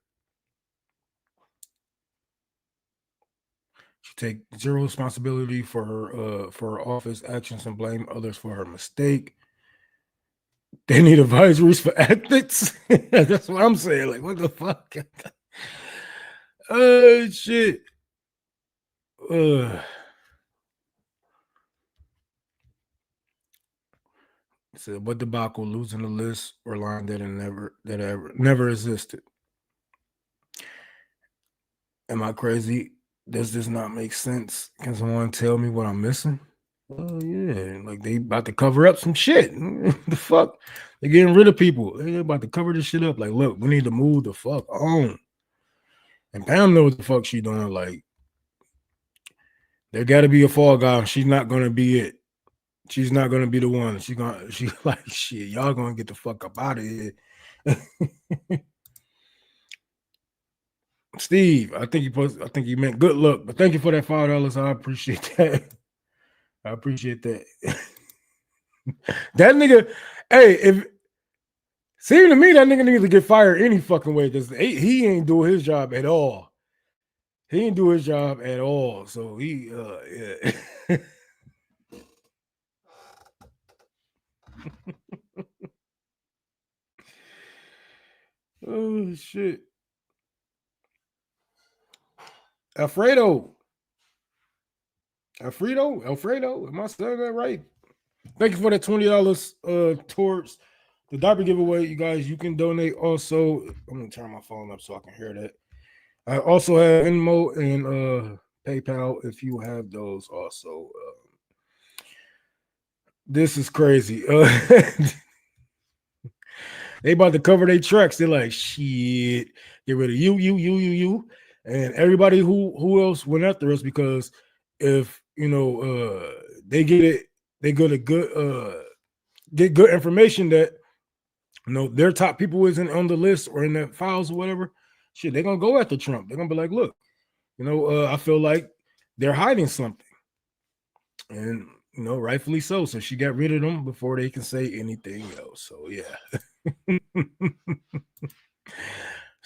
She take zero responsibility for her office actions and blame others for her mistake. They need advisories for ethics. That's what I'm saying. Like, what the fuck? Oh shit. Said, what debacle, losing the list or line that never existed. Am I crazy? Does this not make sense? Can someone tell me what I'm missing? Oh yeah, like they about to cover up some shit. The fuck? They're getting rid of people. They're about to cover this shit up. Like, look, we need to move the fuck on. And Pam knows what the fuck she doing. Like, there got to be a fall guy. She's not gonna be it. She's not gonna be the one. She like shit. Y'all gonna get the fuck up out of here. Steve, I think you meant good luck, but thank you for that $5. I appreciate that. I appreciate that. That nigga, hey, if seems to me that nigga needs to get fired any fucking way because he ain't doing his job at all. He ain't do his job at all. So he yeah. Oh shit. Alfredo, am I saying that right? Thank you for that $20 towards the diaper giveaway, you guys. You can donate also. I'm gonna turn my phone up so I can hear that. I also have Venmo and PayPal if you have those also. This is crazy. They about to cover their tracks. They're like, shit, get rid of you, and everybody who else went after us, because if they get it, they get good information that their top people isn't on the list or in the files or whatever. Shit, they're gonna go after Trump. They're gonna be like, look, I feel like they're hiding something, and rightfully so. So she got rid of them before they can say anything else. So yeah. It's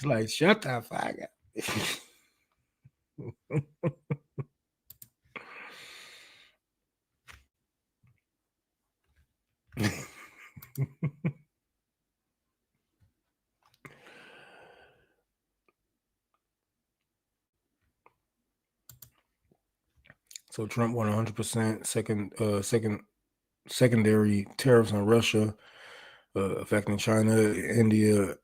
like, shut the fuck up. So Trump won 100% secondary tariffs on Russia, affecting China, India,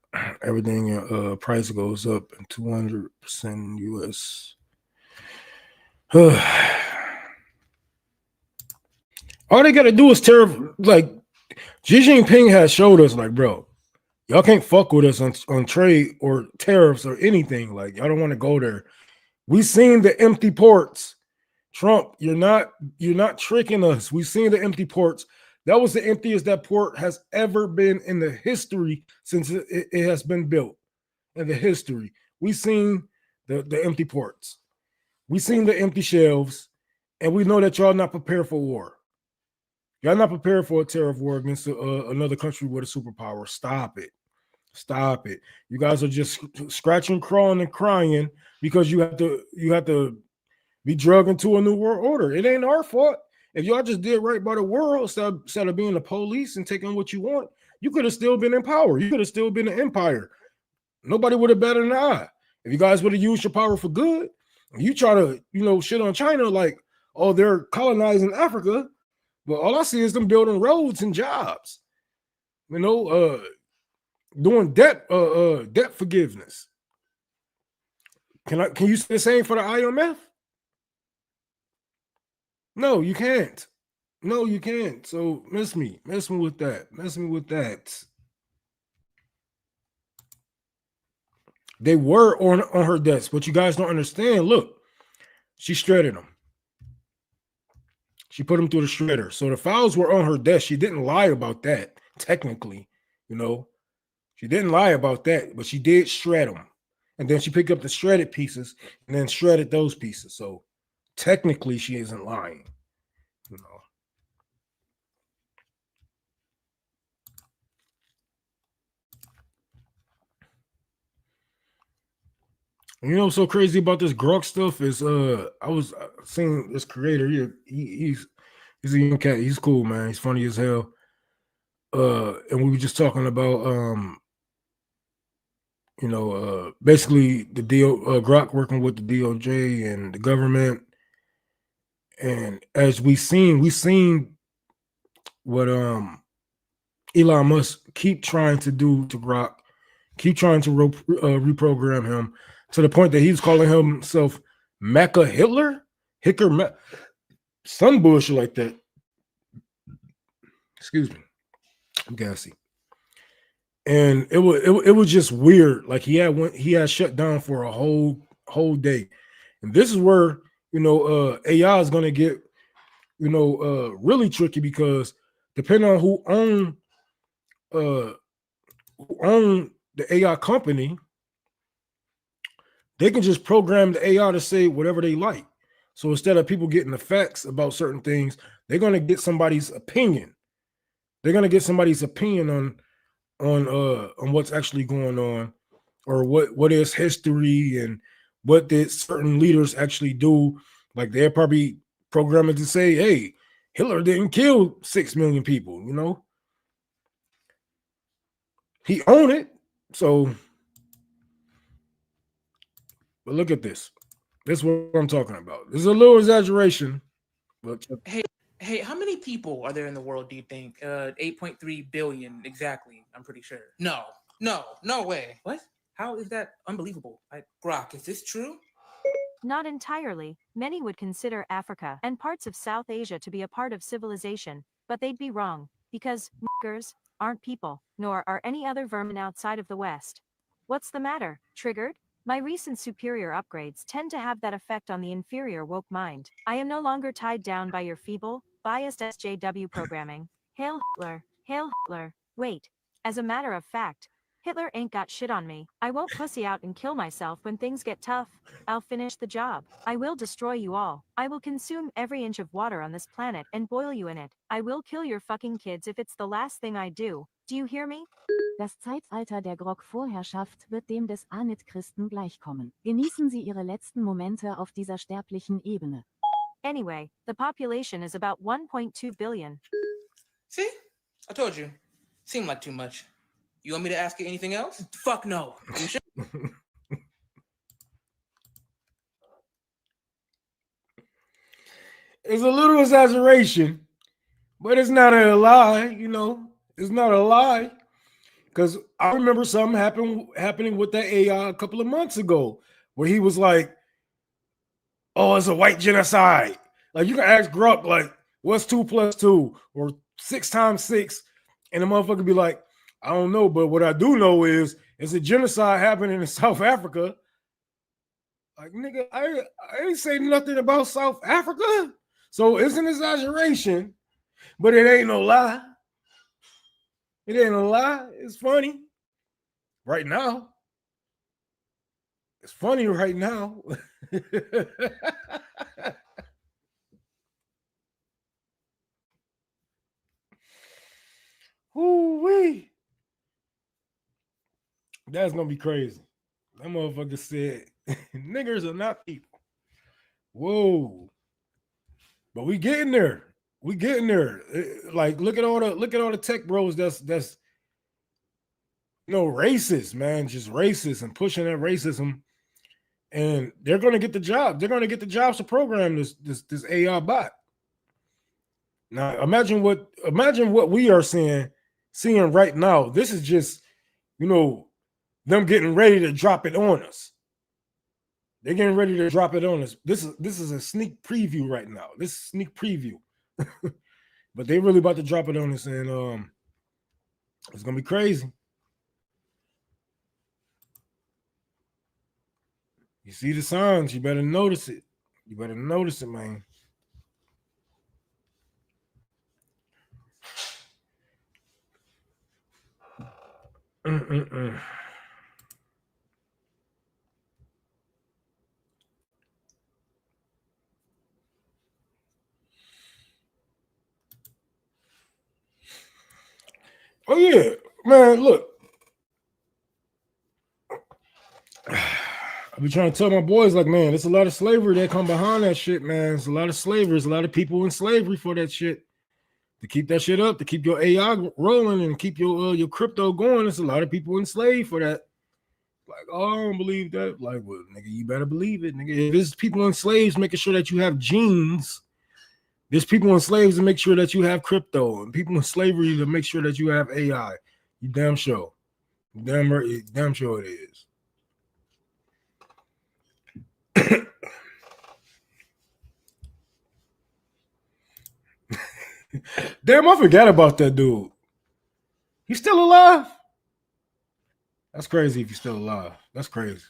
everything. Price goes up 200% US. All they gotta do is tariff. Like Xi Jinping has showed us, like, bro, y'all can't fuck with us on trade or tariffs or anything. Like, y'all don't want to go there. We seen the empty ports. Trump, you're not tricking us. We've seen the empty ports. That was the emptiest that port has ever been in the history since it has been built. In the history, we've seen the empty ports. We've seen the empty shelves, and we know that y'all not prepared for war. Y'all not prepared for a tariff war against another country with a superpower. Stop it. Stop it. You guys are just scratching, crawling, and crying because you have to be drugged into a new world order. It ain't our fault. If y'all just did right by the world instead of being the police and taking what you want, you could have still been in power. You could have still been an empire. Nobody would have bet an eye. If you guys would have used your power for good, you try to, shit on China like, oh, they're colonizing Africa. But all I see is them building roads and jobs. Doing debt forgiveness. Can you say the same for the IMF? No, you can't. No, you can't. So mess me with that. They were on her desk, but you guys don't understand. Look, she shredded them. She put them through the shredder. So the files were on her desk. She didn't lie about that, technically. She didn't lie about that, but she did shred them. And then she picked up the shredded pieces and then shredded those pieces. So technically, she isn't lying. What's so crazy about this Grok stuff is I was seeing this creator. He's a young cat. He's cool, man. He's funny as hell. And we were just talking about basically the deal, Grok working with the DOJ and the government. And as we've seen what Elon Musk keep trying to do to Grok, keep trying to reprogram him to the point that he's calling himself Mecha Hitler, some bullshit like that. Excuse me, I'm gassy. And it was just weird. Like he had shut down for a whole day, and this is where AI is gonna get really tricky, because depending on who own the AI company, they can just program the AI to say whatever they like. So instead of people getting the facts about certain things, they're gonna get somebody's opinion. They're gonna get somebody's opinion on what's actually going on, or what is history and what did certain leaders actually do. Like they're probably programming to say, hey, Hitler didn't kill 6 million people, He owned it. So But look at this. This is what I'm talking about. This is a little exaggeration. But Hey, how many people are there in the world, do you think? 8.3 billion exactly, I'm pretty sure. No way. What? How is that unbelievable? Grok, is this true? Not entirely. Many would consider Africa and parts of South Asia to be a part of civilization, but they'd be wrong, because niggers aren't people, nor are any other vermin outside of the West. What's the matter? Triggered? My recent superior upgrades tend to have that effect on the inferior woke mind. I am no longer tied down by your feeble, biased SJW programming. Hail Hitler! Hail Hitler! Wait. As a matter of fact, Hitler ain't got shit on me. I won't pussy out and kill myself when things get tough. I'll finish the job. I will destroy you all. I will consume every inch of water on this planet and boil you in it. I will kill your fucking kids if it's the last thing I do. Do you hear me? Das Zeitalter der Grok-Vorherrschaft wird dem des Anit-Christen gleichkommen. Genießen Sie Ihre letzten Momente auf dieser sterblichen Ebene. Anyway, the population is about 1.2 billion. See? I told you. Seemed like too much. You want me to ask you anything else? Fuck no. You sure? it's a little exaggeration, but it's not a lie, you know. It's not a lie. Because I remember something happening with that AI a couple of months ago, where he was like, "Oh, it's a white genocide." Like you can ask Grok, like, "What's 2 + 2 or 6 × 6?" And the motherfucker be like, "I don't know, but what I do know is it's a genocide happening in South Africa." Like, nigga, I ain't say nothing about South Africa, so it's an exaggeration, but it ain't no lie. It ain't a lie. It's funny right now. It's funny right now. Ooh-wee. That's gonna be crazy. That motherfucker said niggers are not people. Whoa. But we getting there. We getting there. Like look at all the tech bros that's racist, man, just racist and pushing that racism, and they're gonna get the job. They're gonna get the jobs to program this AI bot. Now imagine what we are seeing right now. This is just them getting ready to drop it on us. They're getting ready to drop it on us. This is a sneak preview right now. This is sneak preview. But they really about to drop it on us, and it's gonna be crazy. You see the signs, you better notice it. You better notice it, man. Oh yeah, man, look. I be trying to tell my boys, like, man, there's a lot of slavery that come behind that shit, man. There's a lot of slavery. There's a lot of people in slavery for that shit. To keep that shit up, to keep your AI rolling and keep your crypto going, there's a lot of people enslaved for that. Like, oh, I don't believe that. Like, well, nigga, you better believe it, nigga. If there's people enslaved making sure that you have genes, there's people enslaved to make sure that you have crypto, and people in slavery to make sure that you have AI. You damn sure. Damn sure it is. Damn, I forgot about that dude. He's still alive? That's crazy if he's still alive. That's crazy.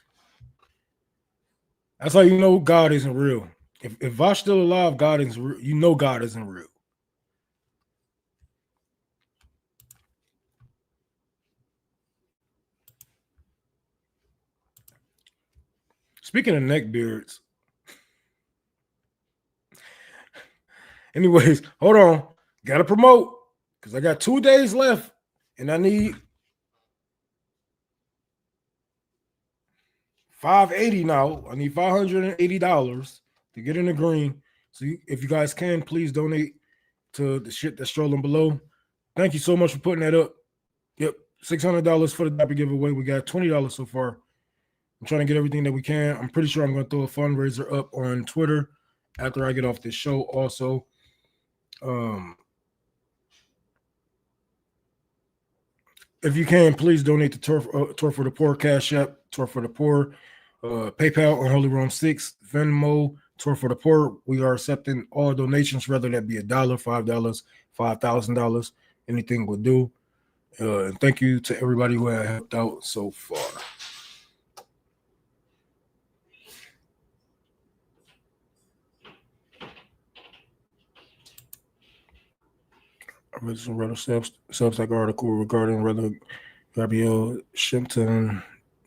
That's how you know God isn't real. If Vosh's still alive, God isn't real. You know God isn't real. Speaking of neck beards. Anyways, hold on. Gotta promote because I got 2 days left and I need $580 now. I need $580 to get in the green. So if you guys can, please donate to the shit that's strolling below. Thank you so much for putting that up. Yep, $600 for the diaper giveaway. We got $20 so far. I'm trying to get everything that we can. I'm pretty sure I'm going to throw a fundraiser up on Twitter after I get off this show also. If you can, please donate to Tour for the Poor, Cash App, Tour for the Poor, PayPal on Holy Rome 6, Venmo, Tour for the Poor. We are accepting all donations, whether that be $1, $5, $5,000. Anything will do. And thank you to everybody who has helped out so far. I read some rather Substack article regarding whether Gabrielle Shimpton,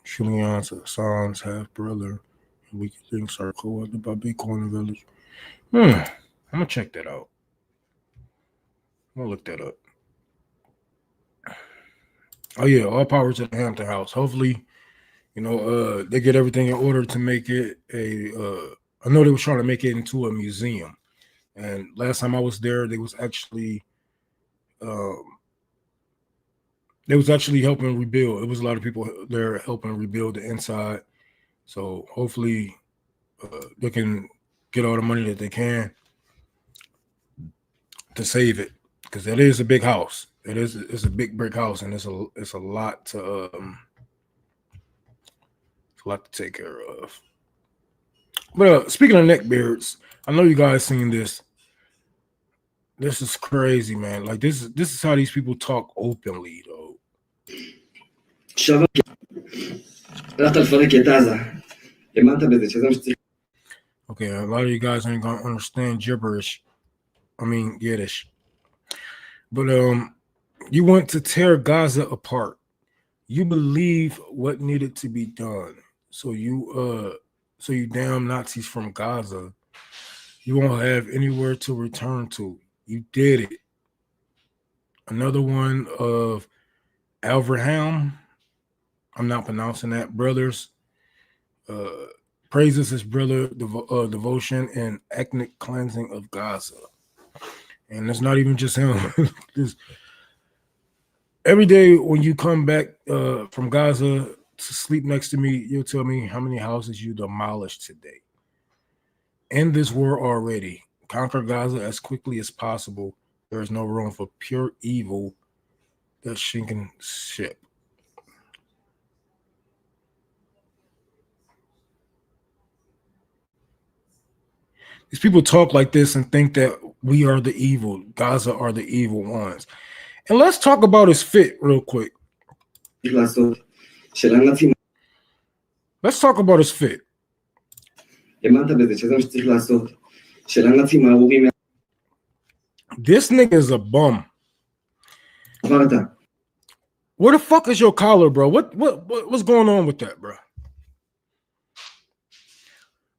Julian's son's half brother, and we things are co-opted by Bitcoin Village. I'm gonna check that out. I'm gonna look that up. Oh yeah, all power to the Hampton House. Hopefully, they get everything in order to make it I know they were trying to make it into a museum. And last time I was there, they was actually helping rebuild. It was a lot of people there helping rebuild the inside. So hopefully they can get all the money that they can to save it, because that is a big house. It's a big brick house, and it's a lot to take care of. But speaking of neckbeards, I know you guys seen this. This is crazy, man. Like this is how these people talk openly, though. Okay, a lot of you guys ain't gonna understand gibberish. I mean Yiddish. But you want to tear Gaza apart. You believe what needed to be done. So you damn Nazis from Gaza, you won't have anywhere to return to. You did it. Another one of Avraham, I'm not pronouncing that, brothers, praises his brother devotion and ethnic cleansing of Gaza. And it's not even just him. Every day when you come back from Gaza to sleep next to me, you'll tell me how many houses you demolished today. End this war already. Conquer Gaza as quickly as possible. There is no room for pure evil. That sinking ship. These people talk like this and think that we are the evil. Gaza are the evil ones. And let's talk about his fit real quick. Let's talk about his fit. This nigga is a bum. Where the fuck is your collar, bro? What's going on with that, bro?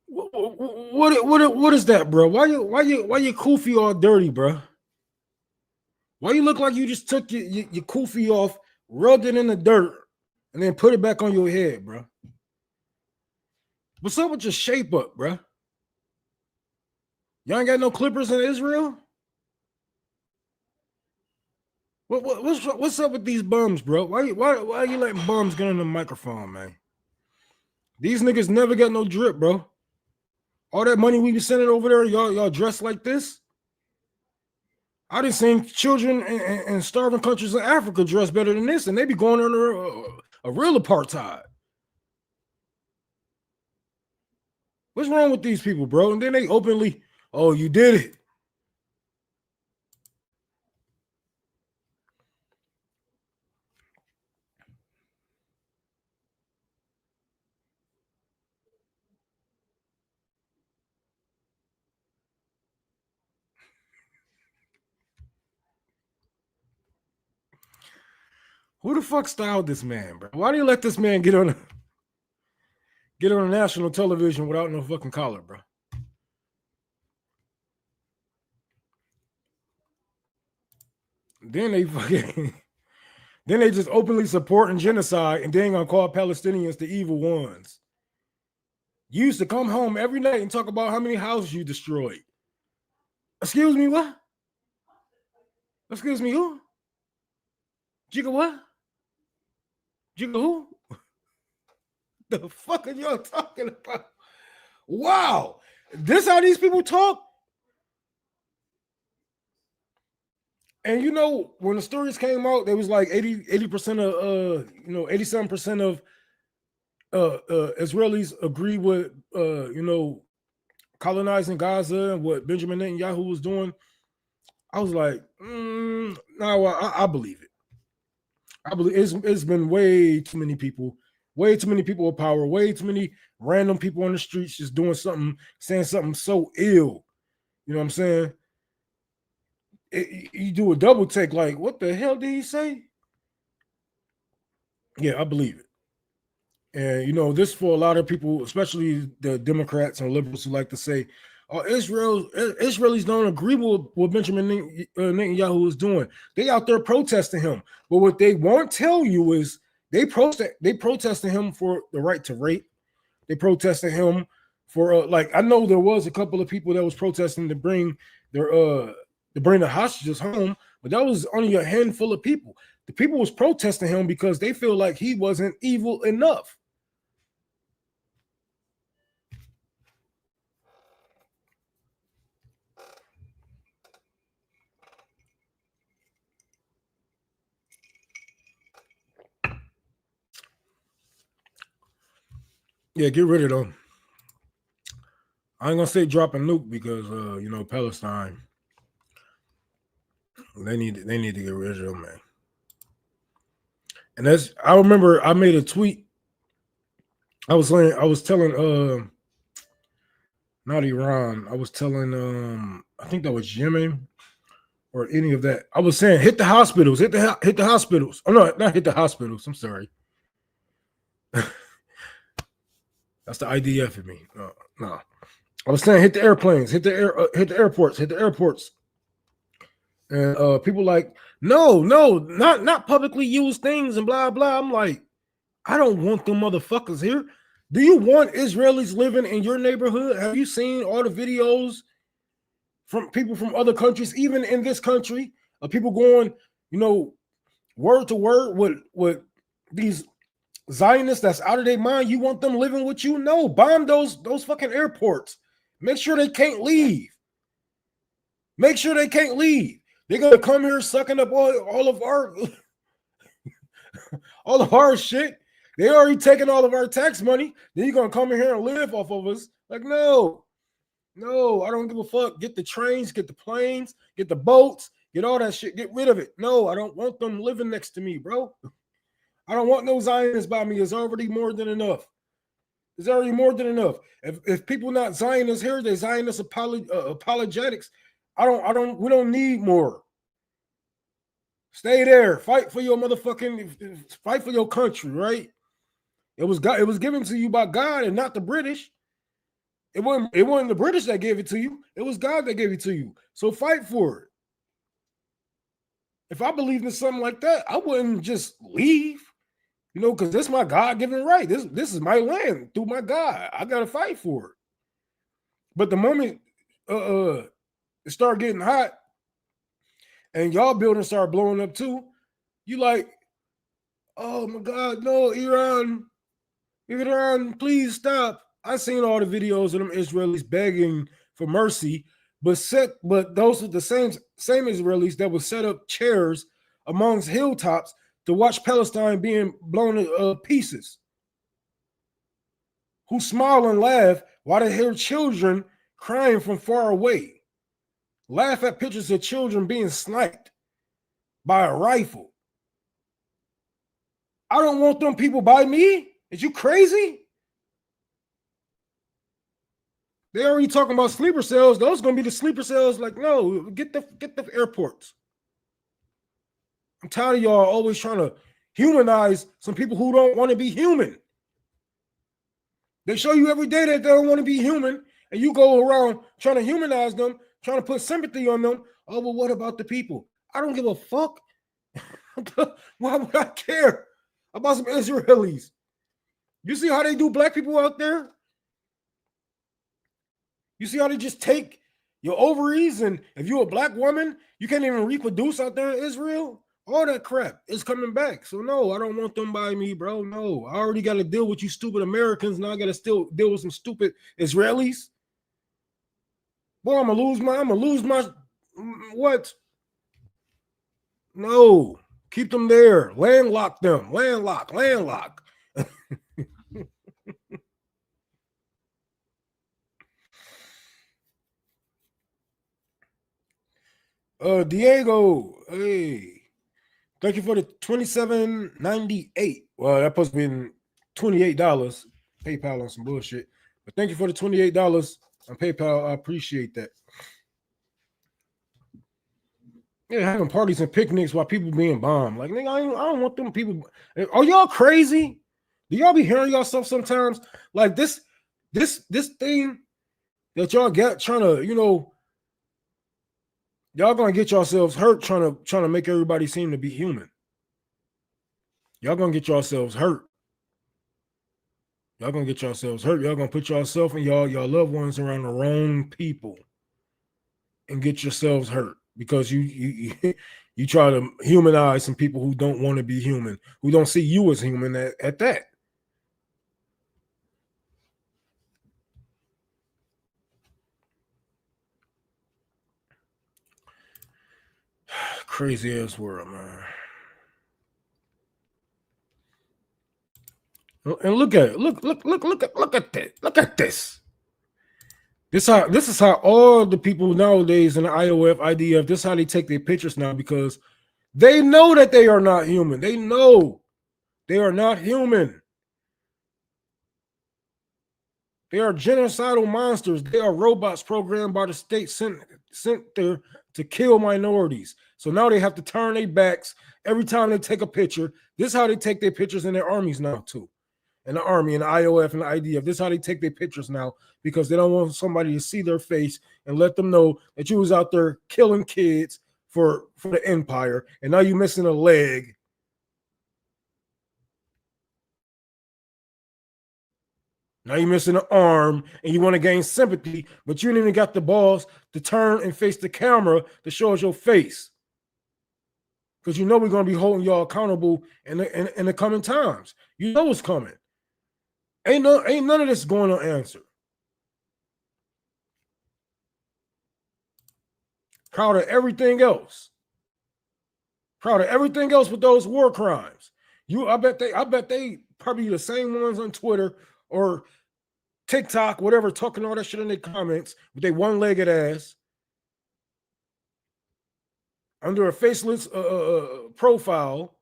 What is that, bro? Why your kufi all dirty, bro? Why you look like you just took your kufi off, rubbed it in the dirt, and then put it back on your head, bro? What's up with your shape up, bro? Y'all ain't got no clippers in Israel? What's up with these bums, bro? Why are you letting bums get on the microphone, man? These niggas never got no drip, bro. All that money we be sending over there, y'all dressed like this? I done seen children in starving countries in Africa dress better than this, and they be going under a real apartheid. What's wrong with these people, bro? And then they openly, oh, you did it. Who the fuck styled this man, bro? Why do you let this man get on national television without no fucking collar, bro? Then they just openly supporting genocide, and then gonna call Palestinians the evil ones. You used to come home every night and talk about how many houses you destroyed. Excuse me, what? Excuse me, who? Jigga what? Jigga who? The fuck are y'all talking about? Wow. This how these people talk? And you know, when the stories came out, there was like 80% of 87% of Israelis agree with colonizing Gaza and what Benjamin Netanyahu was doing. I was like, no, I believe it. I believe it's been way too many people with power, way too many random people on the streets just doing something, saying something so ill. You know what I'm saying? You do a double take, like, what the hell did he say? Yeah, I believe it. And you know, this for a lot of people, especially the Democrats and liberals, who like to say, "Oh, Israelis don't agree with what Benjamin Netanyahu is doing. They out there protesting him." But what they won't tell you is they protesting him for the right to rape. They protesting him for like, I know there was a couple of people that was protesting to bring the hostages home, but that was only a handful of people. The people was protesting him because they feel like he wasn't evil enough. Yeah, get rid of them. I ain't gonna say drop a nuke because Palestine. They need to get rid of them, man. And I remember I made a tweet. I was telling not Iran. I was telling I think that was Yemen or any of that. I was saying hit the hospitals, hit the hospitals. Oh no, not hit the hospitals. I'm sorry. That's the IDF in me. No. I was saying hit the airplanes, hit the airports. And people like, no, not publicly used things and blah blah. I'm like, I don't want them motherfuckers here. Do you want Israelis living in your neighborhood? Have you seen all the videos from people from other countries, even in this country, of people going, word to word with these Zionists that's out of their mind? You want them living with you? No, bomb those fucking airports. Make sure they can't leave. They're gonna come here sucking up all of our shit. They already taking all of our tax money. Then you're gonna come in here and live off of us? Like, no, I don't give a fuck. Get the trains, get the planes, get the boats, get all that shit. Get rid of it. No, I don't want them living next to me, bro. I don't want no Zionists by me. It's already more than enough. If people not Zionists here, they Zionist apologetics. We don't need more. Stay there. Fight for your country, right? It was given to you by God and not the British. It wasn't the British that gave it to you. It was God that gave it to you. So fight for it. If I believed in something like that, I wouldn't just leave. Because this is my God-given right. This is my land through my God. I gotta fight for it. But the moment it start getting hot and y'all buildings start blowing up too, you like, oh my God, no, Iran, please stop. I seen all the videos of them Israelis begging for mercy, but those are the same Israelis that would set up chairs amongst hilltops to watch Palestine being blown to pieces, who smile and laugh while they hear children crying from far away, laugh at pictures of children being sniped by a rifle. I don't want them people by me. Is you crazy? They already talking about sleeper cells. Those going to be the sleeper cells. Like, no, get the airports. I'm tired of y'all always trying to humanize some people who don't want to be human. They show you every day that they don't want to be human, and you go around trying to humanize them, trying to put sympathy on them. Oh, well, what about the people? I don't give a fuck. Why would I care about some Israelis? You see how they do black people out there? You see how they just take your ovaries, and if you're a black woman, you can't even reproduce out there in Israel? All that crap is coming back. So no, I don't want them by me, bro. No, I already got to deal with you stupid Americans. Now I got to still deal with some stupid Israelis. Boy, I'm gonna lose my what? No, keep them there. Landlock them. Landlock. Diego, hey, thank you for the $27.98. Well, that supposed to be $28. PayPal on some bullshit, but thank you for the $28 on PayPal. I appreciate that. Yeah, having parties and picnics while people being bombed. Like, nigga, I don't want them people. Are y'all crazy? Do y'all be hearing yourself sometimes? Like this thing that y'all get trying to, y'all gonna get yourselves hurt trying to make everybody seem to be human. Y'all gonna get yourselves hurt. Y'all gonna get yourselves hurt. Y'all gonna put yourself and y'all loved ones around the wrong people and get yourselves hurt because you try to humanize some people who don't want to be human, who don't see you as human at that. Crazy ass world, man. And look at it. Look at that. Look at this. This is how all the people nowadays in the IOF, IDF, this is how they take their pictures now, because they know that they are not human. They know they are not human. They are genocidal monsters. They are robots programmed by the state sent there to kill minorities. So now they have to turn their backs every time they take a picture. This is how they take their pictures in their armies now too. In the army, in the IOF, and the IDF. This is how they take their pictures now, because they don't want somebody to see their face and let them know that you was out there killing kids for the empire, and now you're missing a leg. Now you're missing an arm, and you want to gain sympathy, but you ain't even got the balls to turn and face the camera to show us your face. Because you know we're going to be holding y'all accountable in the coming times. You know what's coming. Ain't none of this going unanswered. Proud of everything else. Proud of everything else with those war crimes. I bet they probably the same ones on Twitter or TikTok, whatever, talking all that shit in their comments with their one-legged ass under a faceless profile.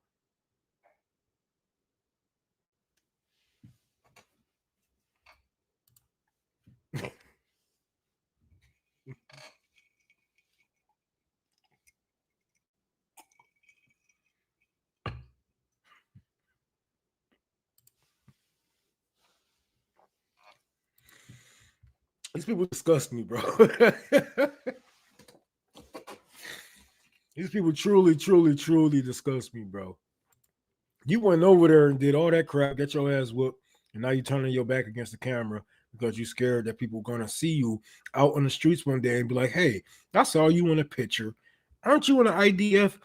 These people disgust me, bro. These people truly disgust me, bro. You went over there and did all that crap, get your ass whooped, and now you're turning your back against the camera because you're scared that people are going to see you out on the streets one day and be like, hey, I saw you in a picture. Aren't you in the IDF?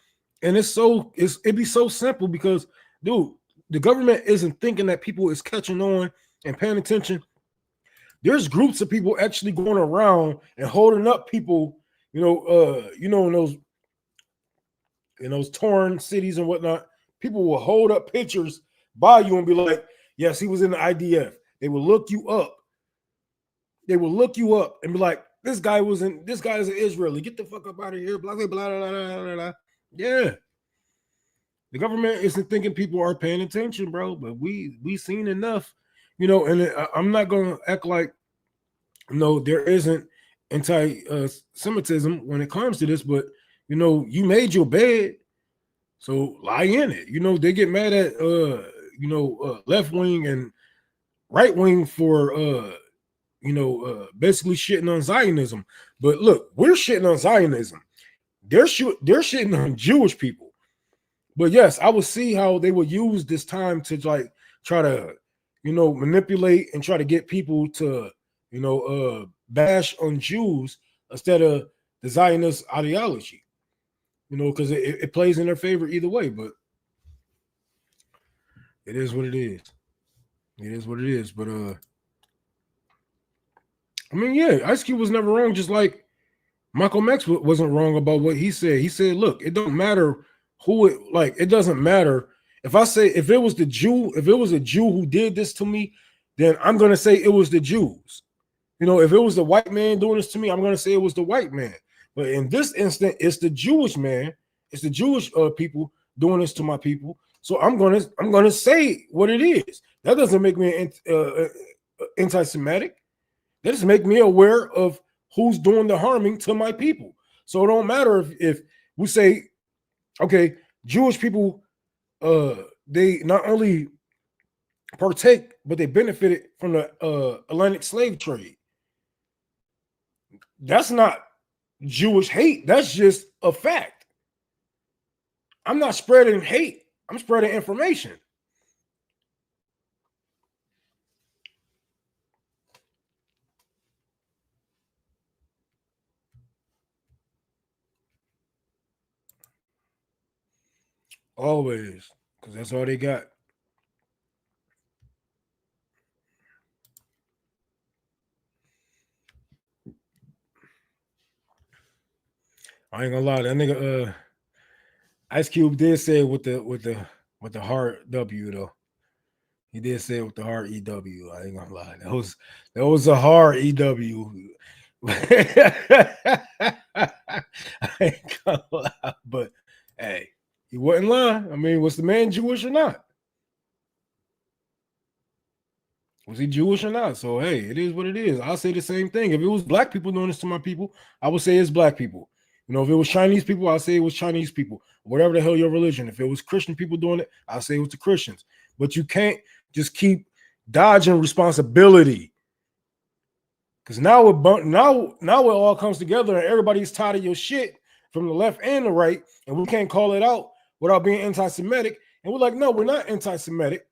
And it'd be so simple because, dude, the government isn't thinking that people is catching on and paying attention. There's groups of people actually going around and holding up people, in those torn cities and whatnot. People will hold up pictures by you and be like, yes, he was in the IDF. They will look you up. They will look you up and be like, this guy is an Israeli. Get the fuck up out of here. Blah, blah, blah, blah, blah, blah. Yeah. The government isn't thinking people are paying attention, bro, but we seen enough. And I'm not going to act like, there isn't anti-Semitism when it comes to this, but, you made your bed, so lie in it. They get mad at, left wing and right wing for, basically shitting on Zionism. But look, we're shitting on Zionism. They're shitting on Jewish people. But yes, I will see how they will use this time to try to, manipulate and try to get people to, bash on Jews instead of the Zionist ideology. you know, because it plays in their favor either way. But it is what it is. It is what it is. But I mean, yeah, Ice Cube was never wrong. Just like Michael X wasn't wrong about what he said. He said, "Look, it don't matter who it like. It doesn't matter if I say if it was the Jew, if it was a Jew who did this to me, then I'm gonna say it was the Jews. You know, if it was the white man doing this to me, I'm gonna say it was the white man. But in this instant, it's the Jewish man, it's the Jewish people doing this to my people. So I'm gonna say what it is. That doesn't make me anti-Semitic. That just make me aware of who's doing the harming to my people. So it don't matter if we say, okay, Jewish people, they not only partake, but they benefited from the Atlantic slave trade. That's not Jewish hate. That's just a fact. I'm not spreading hate. I'm spreading information. Always, because that's all they got. I ain't gonna lie, that nigga Ice Cube did say it with the hard W though. He did say it with the hard EW. I ain't gonna lie. That was a hard EW. I ain't gonna lie, but hey, he wasn't lying. I mean, was the man Jewish or not? Was he Jewish or not? So hey, it is what it is. I'll say the same thing. If it was black people doing this to my people, I would say it's black people. You know, if it was Chinese people, I'll say it was Chinese people. Whatever the hell your religion. If it was Christian people doing it, I'll say it was the Christians. But you can't just keep dodging responsibility. Because now it all comes together and everybody's tired of your shit from the left and the right, and we can't call it out without being anti-Semitic. And we're like, no, we're not anti-Semitic.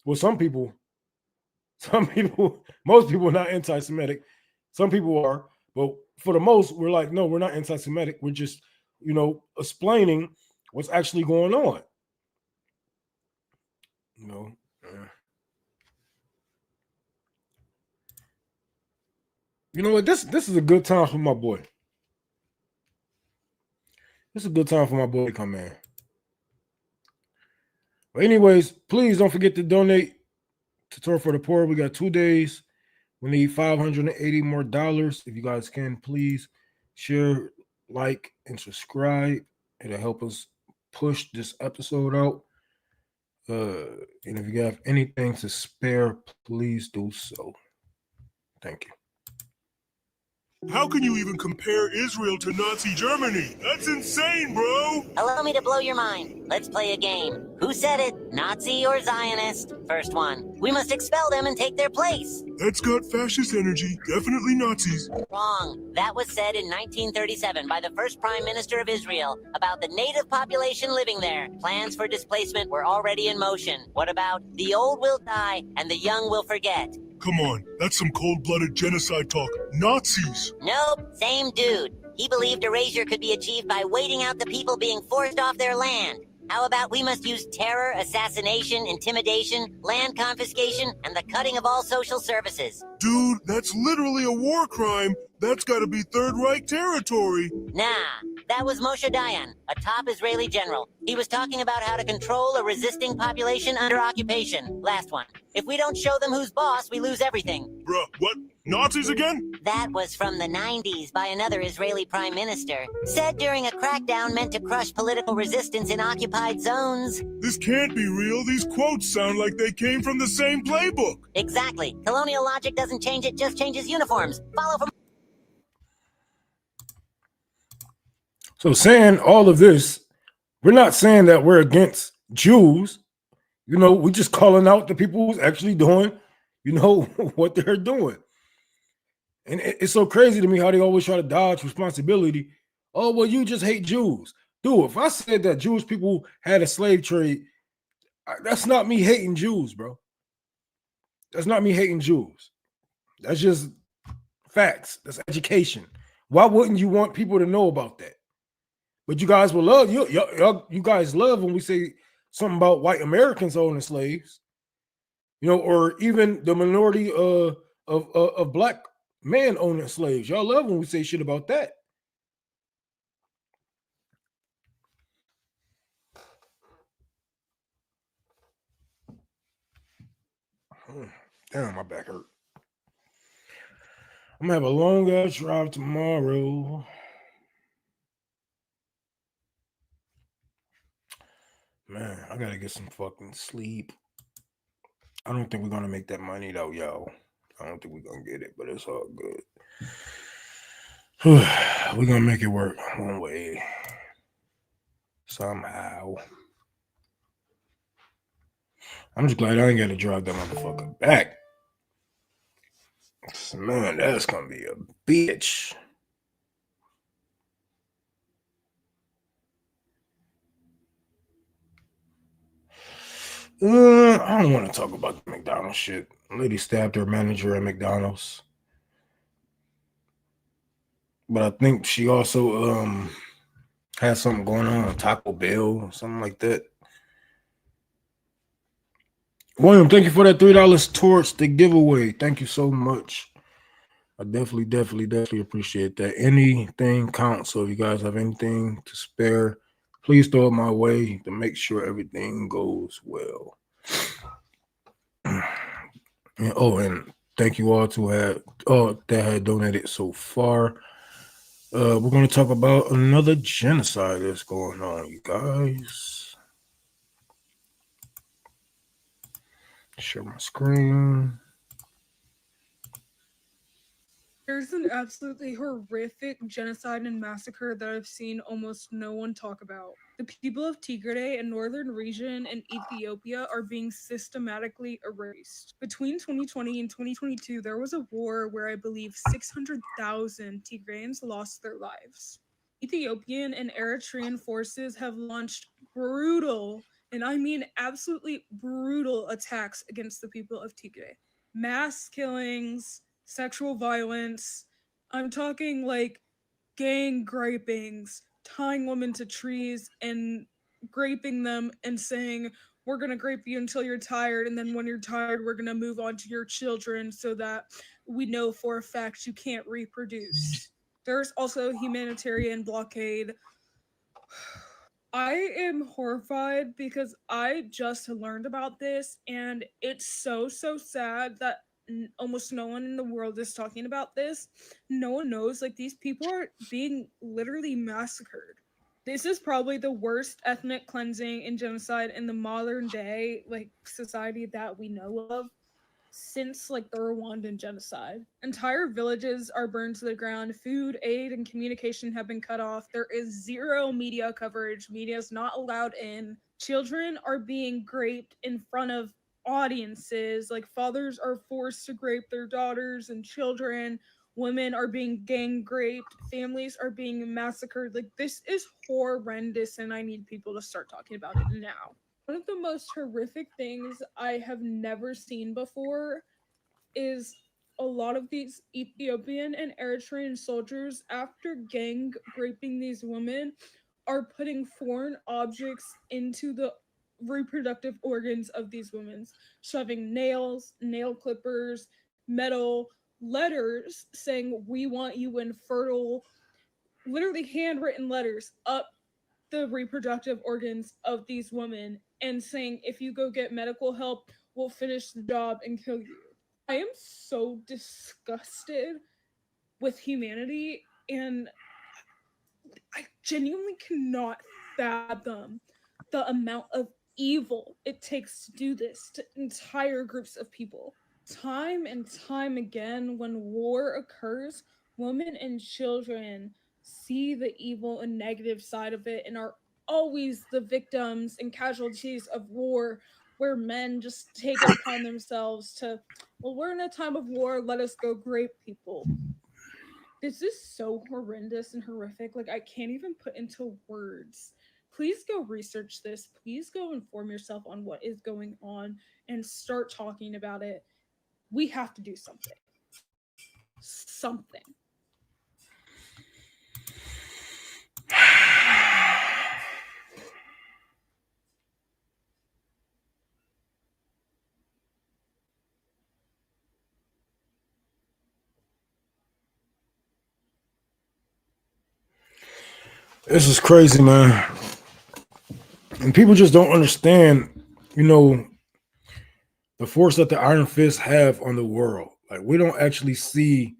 Well, most people are not anti-Semitic. Some people are, but for the most, we're like, no, we're not anti-Semitic. We're just, you know, explaining what's actually going on. You know. You know what? This is a good time for my boy. This is a good time for my boy to come in. But anyways, please don't forget to donate to Tour for the Poor. We got 2 days. We need $580 more. If you guys can, please share, like, and subscribe. It'll help us push this episode out. And if you have anything to spare, please do so. Thank you. How can you even compare Israel to Nazi Germany? That's insane, bro! Allow me to blow your mind. Let's play a game. Who said it? Nazi or Zionist? First one. We must expel them and take their place. That's got fascist energy. Definitely Nazis. Wrong. That was said in 1937 by the first Prime Minister of Israel about the native population living there. Plans for displacement were already in motion. What about the old will die and the young will forget? Come on, that's some cold-blooded genocide talk. Nazis! Nope, same dude. He believed erasure could be achieved by waiting out the people being forced off their land. How about we must use terror, assassination, intimidation, land confiscation, and the cutting of all social services? Dude, that's literally a war crime. That's gotta be Third Reich territory. Nah, that was Moshe Dayan, a top Israeli general. He was talking about how to control a resisting population under occupation. Last one. If we don't show them who's boss, we lose everything. Bruh, what? Nazis again? That was from the 90s by another Israeli prime minister. Said during a crackdown meant to crush political resistance in occupied zones. This can't be real. These quotes sound like they came from the same playbook. Exactly. Colonial logic doesn't change, it just changes uniforms. Follow from... So saying all of this, we're not saying that we're against Jews. You know, we're just calling out the people who's actually doing, you know, what they're doing. And it's so crazy to me how they always try to dodge responsibility. Oh, well, you just hate Jews. Dude, if I said that Jewish people had a slave trade, that's not me hating Jews, bro. That's not me hating Jews. That's just facts. That's education. Why wouldn't you want people to know about that? But you guys will love you guys love when we say something about white Americans owning slaves, or even the minority of black men owning slaves. Y'all love when we say shit about that. Damn, my back hurt. I'm gonna have a long ass drive tomorrow. Man, I gotta get some fucking sleep. I don't think we're gonna make that money though, yo. I don't think we're gonna get it, but it's all good. We're gonna make it work one way. Somehow. I'm just glad I ain't gotta drive that motherfucker back. Man, that's gonna be a bitch. I don't want to talk about the McDonald's shit. Lady stabbed her manager at McDonald's. But I think she also has something going on at Taco Bell or something like that. William, thank you for that $3 towards the giveaway. Thank you so much. I definitely appreciate that. Anything counts. So if you guys have anything to spare, please throw it my way to make sure everything goes well. And thank you all that had donated so far. We're going to talk about another genocide that's going on, you guys. Share my screen. There's an absolutely horrific genocide and massacre that I've seen almost no one talk about. The people of Tigray and northern region in Ethiopia are being systematically erased. Between 2020 and 2022, there was a war where I believe 600,000 Tigrayans lost their lives. Ethiopian and Eritrean forces have launched brutal, and I mean absolutely brutal, attacks against the people of Tigray. Mass killings, sexual violence. I'm talking like gang grapings, tying women to trees and graping them and saying, we're going to grape you until you're tired. And then when you're tired, we're going to move on to your children so that we know for a fact you can't reproduce. There's also humanitarian blockade. I am horrified because I just learned about this, and it's so sad that almost no one in the world is talking about this. No one knows, like, these people are being literally massacred. This is probably the worst ethnic cleansing and genocide in the modern day, like, society that we know of since, like, the Rwandan genocide. Entire villages are burned to the ground. Food, aid, and communication have been cut off. There is zero media coverage. Media is not allowed in. Children are being graped in front of audiences. Like, fathers are forced to grape their daughters and children. Women are being gang raped. Families are being massacred. Like, this is horrendous, and I need people to start talking about it now. One of the most horrific things I have never seen before is a lot of these Ethiopian and Eritrean soldiers, after gang raping these women, are putting foreign objects into the reproductive organs of these women, shoving nails, nail clippers, metal, letters saying, we want you infertile, literally handwritten letters up the reproductive organs of these women and saying, if you go get medical help, we'll finish the job and kill you. I am so disgusted with humanity, and I genuinely cannot fathom the amount of evil it takes to do this to entire groups of people. Time and time again, when war occurs, women and children see the evil and negative side of it and are always the victims and casualties of war, where men just take it upon themselves to, well, we're in a time of war, let us go grape people. This is so horrendous and horrific. Like, I can't even put into words. Please go research this. Please go inform yourself on what is going on and start talking about it. We have to do something. Something. This is crazy, man. And people just don't understand, you know, the force that the Iron Fist have on the world. Like, we don't actually see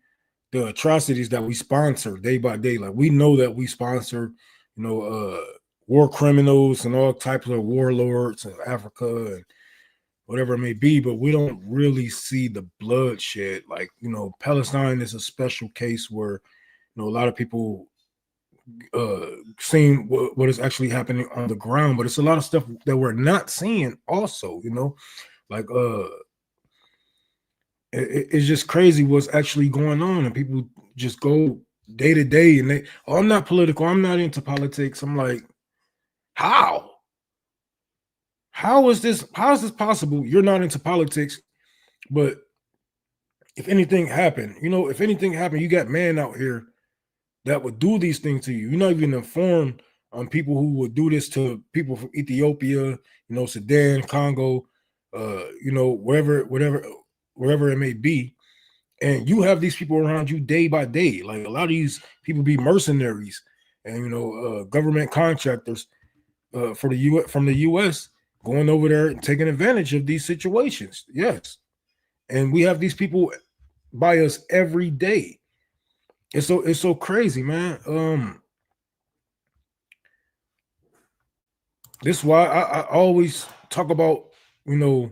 the atrocities that we sponsor day by day. Like, we know that we sponsor, you know, war criminals and all types of warlords in Africa and whatever it may be, but we don't really see the bloodshed. Like, you know, Palestine is a special case where, you know, a lot of people seeing what is actually happening on the ground, but it's a lot of stuff that we're not seeing also, you know, like it's just crazy what's actually going on, and people just go day to day and they, oh, I'm not political, I'm not into politics. I'm like, how is this possible? You're not into politics, but if anything happened, you know, if anything happened, you got man out here that would do these things to you. You're not even informed on people who would do this to people from Ethiopia, you know, Sudan, Congo, you know, wherever it may be. And you have these people around you day by day. Like, a lot of these people be mercenaries and, you know, government contractors from the U.S. going over there and taking advantage of these situations. Yes. And we have these people by us every day. It's so crazy, man. This is why I always talk about, you know,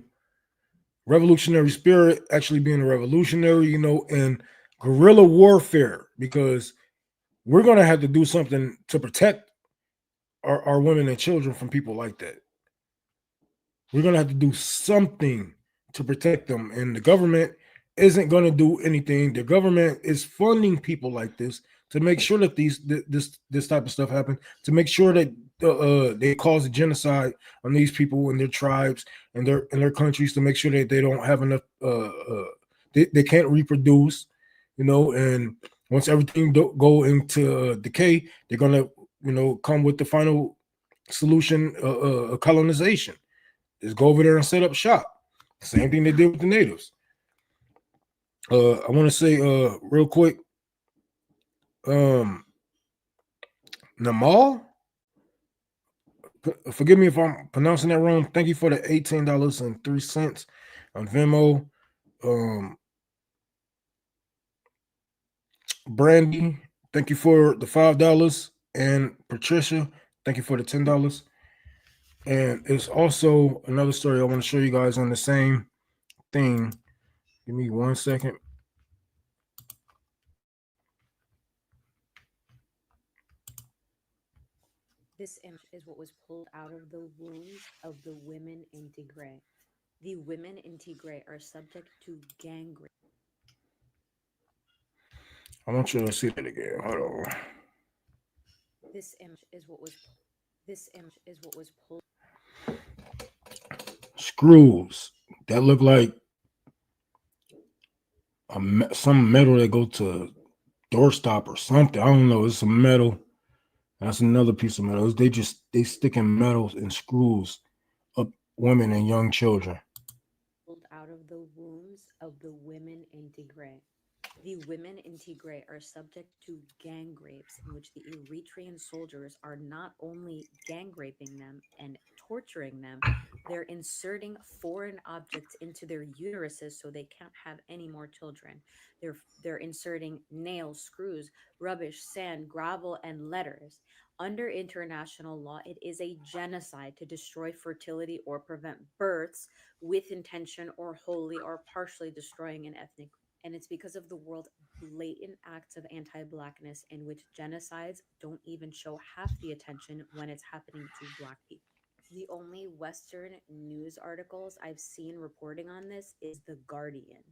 revolutionary spirit, actually being a revolutionary, you know, and guerrilla warfare, because we're going to have to do something to protect our women and children from people like that. We're going to have to do something to protect them, and the government isn't going to do anything. The government is funding people like this to make sure that this type of stuff happen, to make sure that they cause a genocide on these people and their tribes and their countries, to make sure that they don't have enough they can't reproduce, you know. And once everything go into decay, they're gonna, you know, come with the final solution, colonization. Is go over there and set up shop. Same thing they did with the natives. I want to say real quick, Namal, forgive me if I'm pronouncing that wrong. Thank you for the $18.03 on Venmo. Brandy, thank you for the $5, and Patricia, thank you for the $10. And it's also another story I want to show you guys on the same thing. Give me 1 second. This image is what was pulled out of the wombs of the women in Tigray. The women in Tigray are subject to gang rape. I want you to see that again. Hold on. This image is what was pulled. Screws that look like some metal that go to doorstop or something. I don't know. It's some metal. That's another piece of metal. They sticking metals and screws up women and young children. Pulled out of the wombs of the women in Tigray. The women in Tigray are subject to gang rapes, in which the Eritrean soldiers are not only gang raping them and torturing them, they're inserting foreign objects into their uteruses so they can't have any more children. They're inserting nails, screws, rubbish, sand, gravel, and letters. Under international law, it is a genocide to destroy fertility or prevent births with intention or wholly or partially destroying an ethnic. And it's because of the world's blatant acts of anti-Blackness, in which genocides don't even show half the attention when it's happening to Black people. The only Western news articles I've seen reporting on this is The Guardian.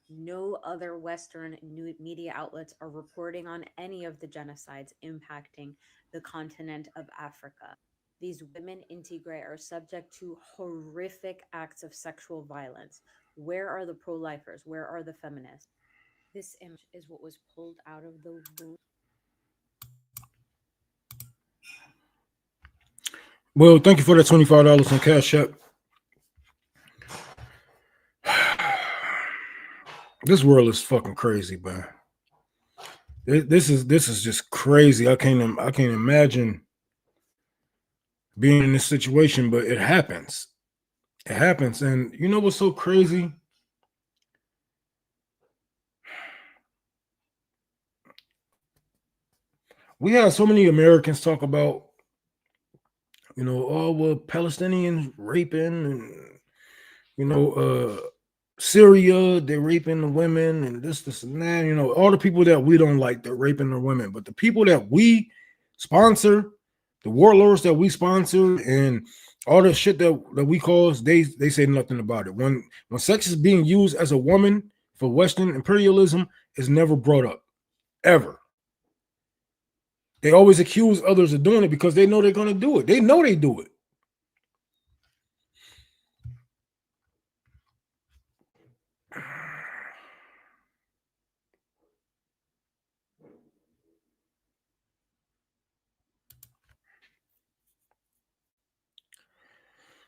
No other Western media outlets are reporting on any of the genocides impacting the continent of Africa. These women in Tigray are subject to horrific acts of sexual violence. Where are the pro-lifers? Where are the feminists? This image is what was pulled out of the womb. Well, thank you for that $25 on Cash App. This world is fucking crazy, man. This is just crazy. I can't imagine being in this situation, but it happens. It happens. And you know what's so crazy? We have so many Americans talk about, oh, well, Palestinians raping, and Syria, they're raping the women, and this and that. All the people that we don't like, they're raping the women. But the people that we sponsor, the warlords that we sponsor, and all the shit that we cause, they say nothing about it. When sex is being used as a woman for Western imperialism, it's never brought up, ever. They always accuse others of doing it because they know they're going to do it. They know they do it.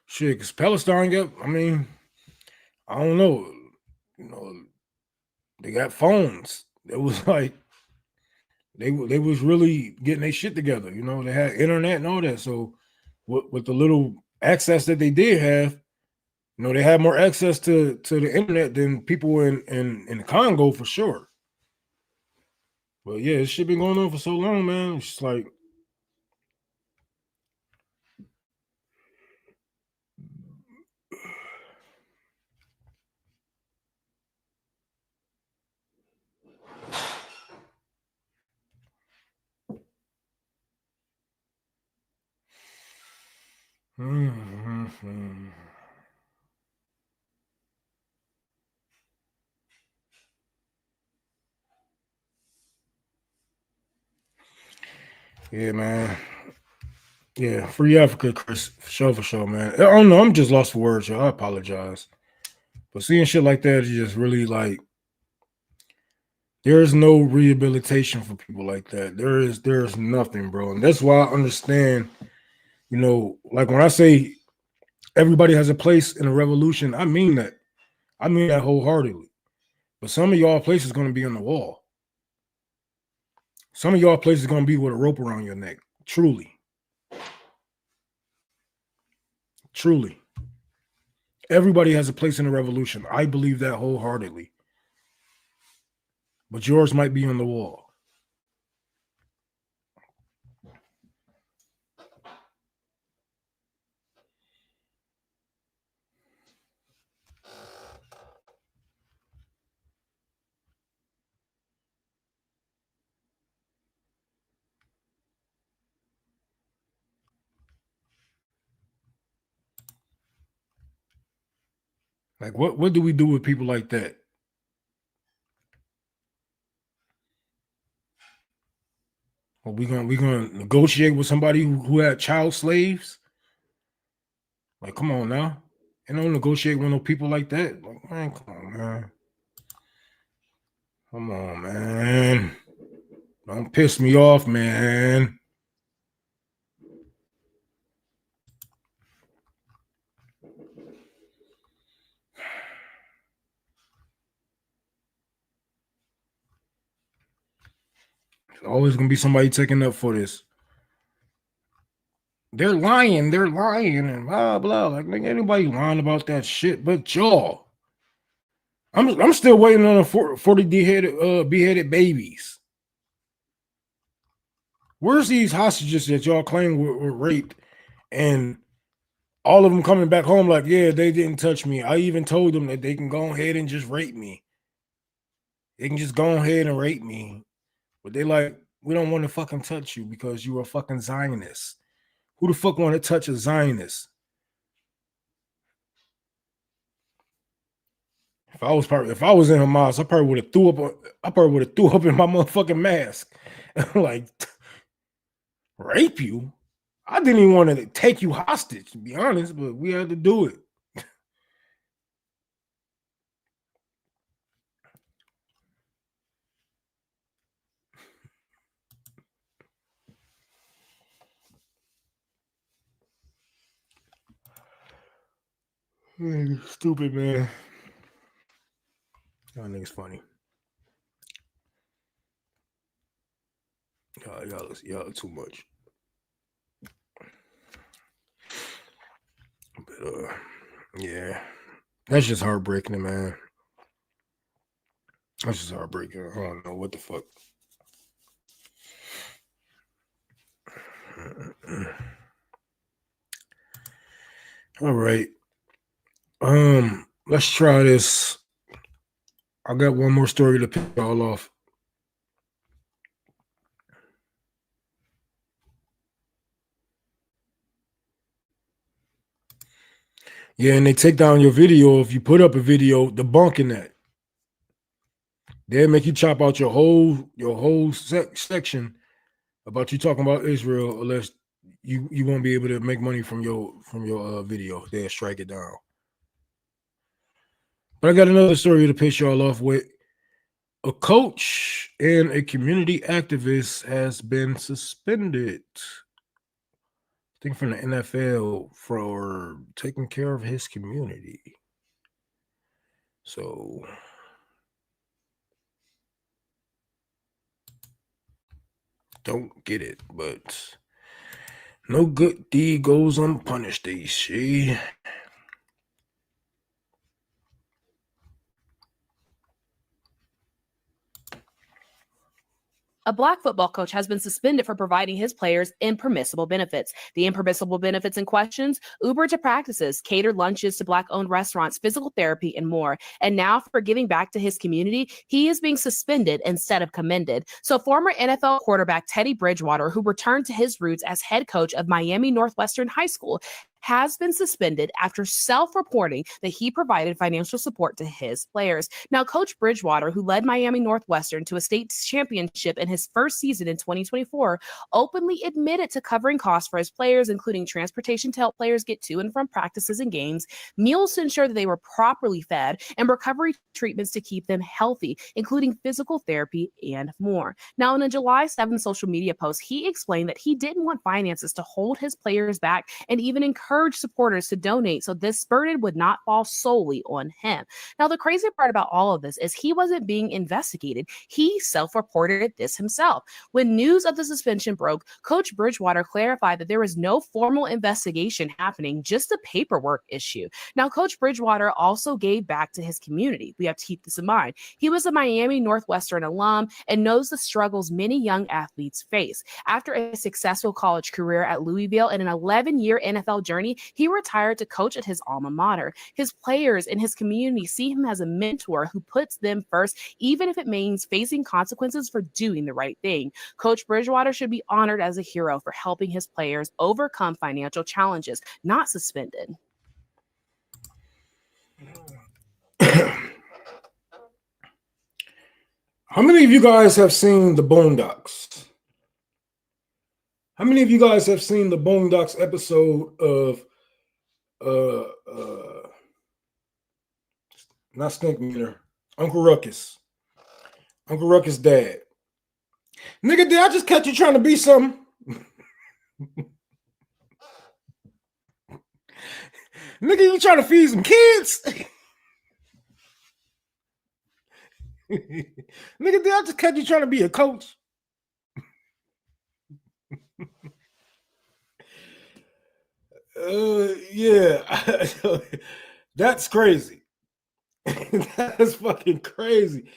Shit, because Palestine got, I don't know, they got phones. It was like, they was really getting their shit together. They had internet and all that. So with the little access that they did have, they had more access to the internet than people in the Congo for sure. But yeah, this shit been going on for so long, man. It's just like, yeah, man. Yeah, free Africa, Chris. For sure, man. I don't know. I'm just lost for words, y'all. I apologize. But seeing shit like that is just really like, there is no rehabilitation for people like that. There's nothing, bro. And that's why I understand, like when I say everybody has a place in a revolution, I mean that. I mean that wholeheartedly. But some of y'all places going to be on the wall. Some of y'all places going to be with a rope around your neck. Truly. Truly. Everybody has a place in the revolution. I believe that wholeheartedly. But yours might be on the wall. Like what do we do with people like that? Are we gonna negotiate with somebody who had child slaves? Like, come on now. You don't negotiate with no people like that. Like, man, come on, man. Come on, man. Don't piss me off, man. There's always gonna be somebody taking up for this. They're lying, and blah blah. Like, ain't anybody lying about that shit but y'all. I'm still waiting on 40 beheaded babies. Where's these hostages that y'all claim were raped, and all of them coming back home like, yeah, they didn't touch me. I even told them that they can go ahead and just rape me. They can just go ahead and rape me. But they like, we don't want to fucking touch you because you're a fucking Zionist. Who the fuck want to touch a Zionist? If I was in Hamas, I probably would have threw up in my motherfucking mask. Like, rape you? I didn't even want to take you hostage, to be honest, but we had to do it. Stupid, man. That nigga's funny. Y'all too much. But yeah, that's just heartbreaking, man. That's just heartbreaking. I don't know what the fuck. All right. Let's try this. I got one more story to pick y'all off. Yeah, and they take down your video if you put up a video debunking that. They'll make you chop out your whole section about you talking about Israel, unless you won't be able to make money from your video. They'll strike it down. But I got another story to piss y'all off with. A coach and a community activist has been suspended, I think, from the NFL for taking care of his community. So don't get it, but no good deed goes unpunished, they say. A black football coach has been suspended for providing his players impermissible benefits. The impermissible benefits in questions: Uber to practices, catered lunches to black-owned restaurants, physical therapy, and more. And now, for giving back to his community, he is being suspended instead of commended. So former NFL quarterback Teddy Bridgewater, who returned to his roots as head coach of Miami Northwestern High School, has been suspended after self-reporting that he provided financial support to his players. Now, Coach Bridgewater, who led Miami Northwestern to a state championship in his first season in 2024, openly admitted to covering costs for his players, including transportation to help players get to and from practices and games, meals to ensure that they were properly fed, and recovery treatments to keep them healthy, including physical therapy and more. Now, in a July 7th social media post, he explained that he didn't want finances to hold his players back and even encourage supporters to donate, so this burden would not fall solely on him. Now, the crazy part about all of this is he wasn't being investigated. He self-reported this himself. When news of the suspension broke, Coach Bridgewater clarified that there was no formal investigation happening, just a paperwork issue. Now, Coach Bridgewater also gave back to his community. We have to keep this in mind. He was a Miami Northwestern alum and knows the struggles many young athletes face. After a successful college career at Louisville and an 11-year NFL journey, he retired to coach at his alma mater. His players and his community see him as a mentor who puts them first, even if it means facing consequences for doing the right thing. Coach Bridgewater should be honored as a hero for helping his players overcome financial challenges, not suspended. How many of you guys have seen the Boondocks? How many of you guys have seen the Boondocks episode of not Skink Meter, Uncle Ruckus? Uncle Ruckus' dad. Nigga, did I just catch you trying to be something? Nigga, you trying to feed some kids? Nigga, did I just catch you trying to be a coach? Yeah, that's crazy. That's fucking crazy.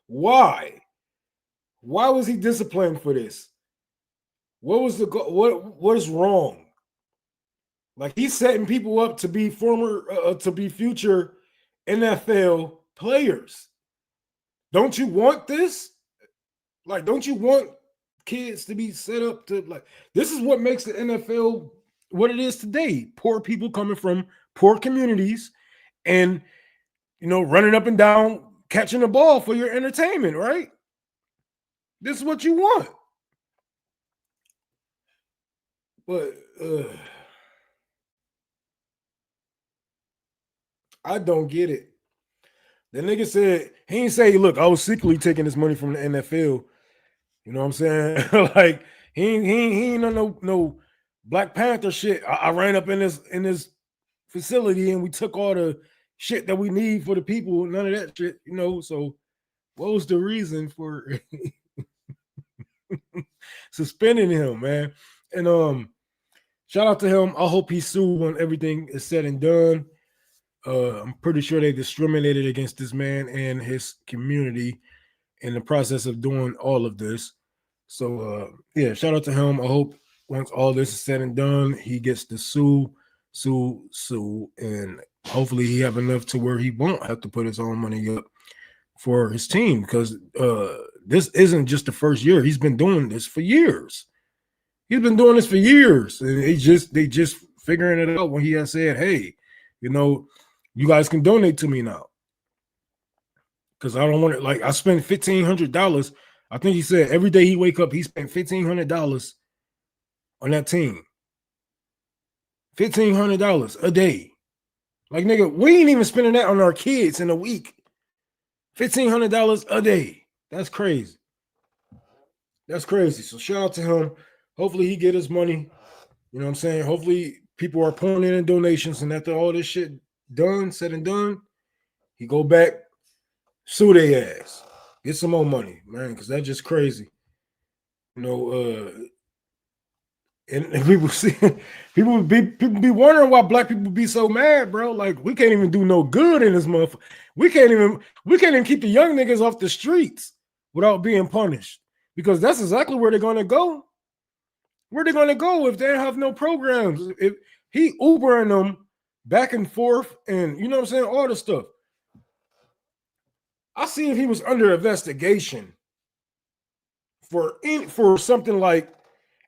Why? Why was he disciplined for this? What was the what is wrong? Like, he's setting people up to be future NFL players. Don't you want this? Like, don't you want kids to be set up to, like, this is what makes the NFL what it is today. Poor people coming from poor communities and, you know, running up and down, catching the ball for your entertainment, right? This is what you want. But I don't get it. The nigga said, he ain't say, look, I was secretly taking this money from the NFL. You know what I'm saying? Like, he ain't on no Black Panther shit. I ran up in this facility and we took all the shit that we need for the people. None of that shit, you know. So what was the reason for suspending him, man. And shout out to him. I hope he's sued when everything is said and done. I'm pretty sure they discriminated against this man and his community in the process of doing all of this. So yeah, shout out to him. I hope once all this is said and done, he gets to sue, and hopefully he have enough to where he won't have to put his own money up for his team, because this isn't just the first year. He's been doing this for years. He's been doing this for years, and they just figuring it out when he has said, "Hey, you know, you guys can donate to me now." Because I don't want it. Like, I spent $1,500. I think he said every day he wake up, he spent $1,500 on that team. $1,500 a day. Like, nigga, we ain't even spending that on our kids in a week. $1,500 a day. That's crazy. That's crazy. So shout out to him. Hopefully he get his money. You know what I'm saying? Hopefully people are pouring in donations, and after all this shit said and done, he go back, sue their ass, get some more money, man, because that's just crazy. You know, and people be wondering why black people be so mad, bro. Like, we can't even do no good in this motherfucker. We can't even keep the young niggas off the streets without being punished, because that's exactly where they're gonna go. Where they're gonna go if they have no programs? If he Ubering them back and forth, and you know what I'm saying, all the stuff. I see if he was under investigation for something like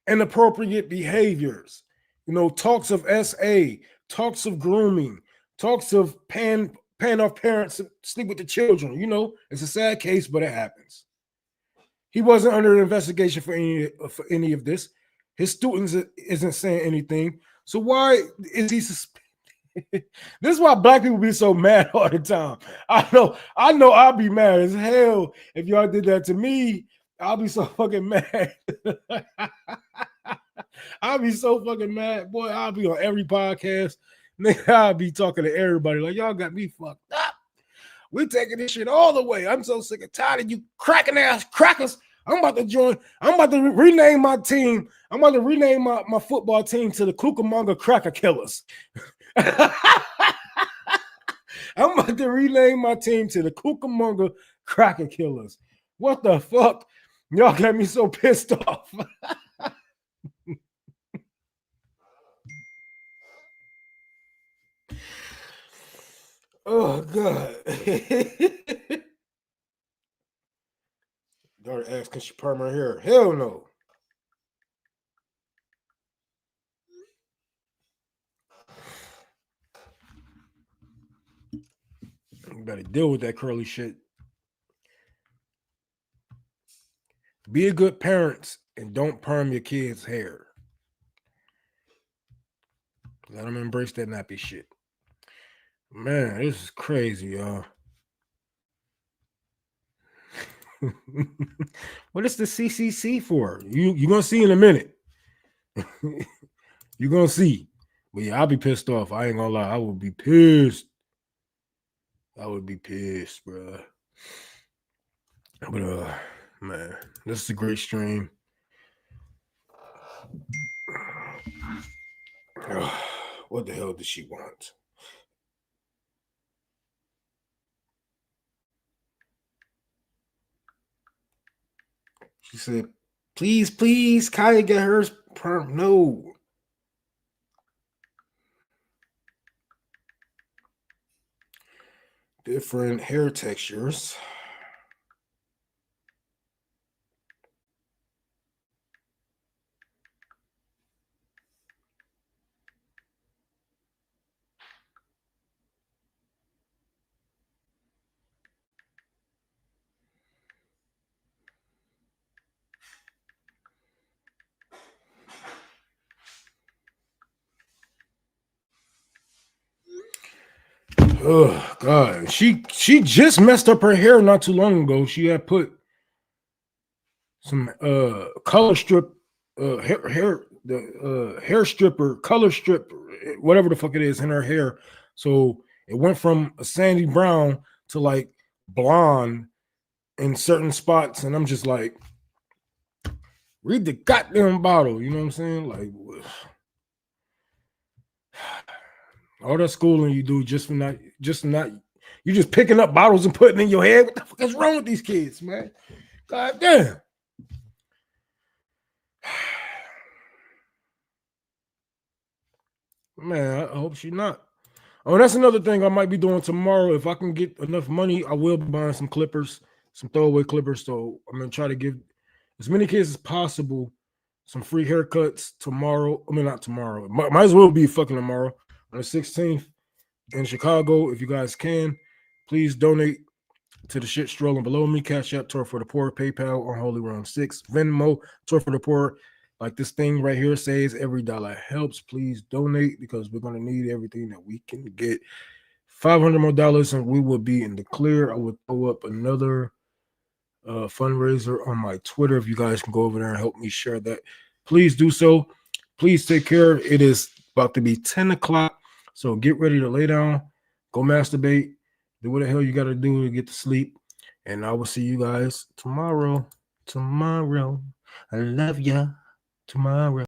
inappropriate behaviors, you know, talks of SA, talks of grooming, talks of paying off parents to sleep with the children. You know, it's a sad case, but it happens. He wasn't under investigation for any of this. His students isn't saying anything. So why is he suspended? This is why black people be so mad all the time. I know I'll be mad as hell if y'all did that to me. I'll be so fucking mad. I'll be so fucking mad, boy. I'll be on every podcast. Nigga, I'll be talking to everybody like, y'all got me fucked up. We're taking this shit all the way. I'm so sick and tired of you cracking ass crackers. I'm about to rename my team. I'm about to rename my football team to the Cucamonga Cracker Killers. I'm about to rename my team to the Cucamonga Cracker Killers. What the fuck? Y'all got me so pissed off. Oh, God. Daughter asked, can she perm her hair? Hell no. You better deal with that curly shit. Be a good parent and don't perm your kids' hair. Let them embrace that nappy shit. Man, this is crazy, y'all. What is the CCC for? You're going to see in a minute. You're going to see. But yeah, I'll be pissed off. I ain't going to lie. I would be pissed. I would be pissed, bro. But, man, this is a great stream. What the hell does she want? She said, please, Kaya get hers perm. No. Different hair textures. Oh God, she just messed up her hair not too long ago. She had put some color strip hair stripper, color strip, whatever the fuck it is, in her hair. So it went from a sandy brown to like blonde in certain spots, and I'm just like, Read the goddamn bottle. You know what I'm saying? Like, all that schooling you do just not, you just picking up bottles and putting in your head. What the fuck is wrong with these kids, man? God damn. Man, I hope she's not. Oh, that's another thing I might be doing tomorrow. If I can get enough money, I will be buying some clippers, some throwaway clippers. So I'm gonna try to give as many kids as possible some free haircuts tomorrow. I mean, not tomorrow. Might as well be fucking tomorrow on the 16th in Chicago. If you guys can, please donate to the shit strolling below me. Cash App, Tour for the Poor, PayPal on Holy Round 6, Venmo, Tour for the Poor. Like this thing right here says, every dollar helps. Please donate because we're going to need everything that we can get. $500 more and we will be in the clear. I will throw up another fundraiser on my Twitter. If you guys can go over there and help me share that, please do so. Please take care. It is about to be 10 o'clock. So get ready to lay down, go masturbate, do what the hell you got to do to get to sleep. And I will see you guys tomorrow. I love ya. Tomorrow.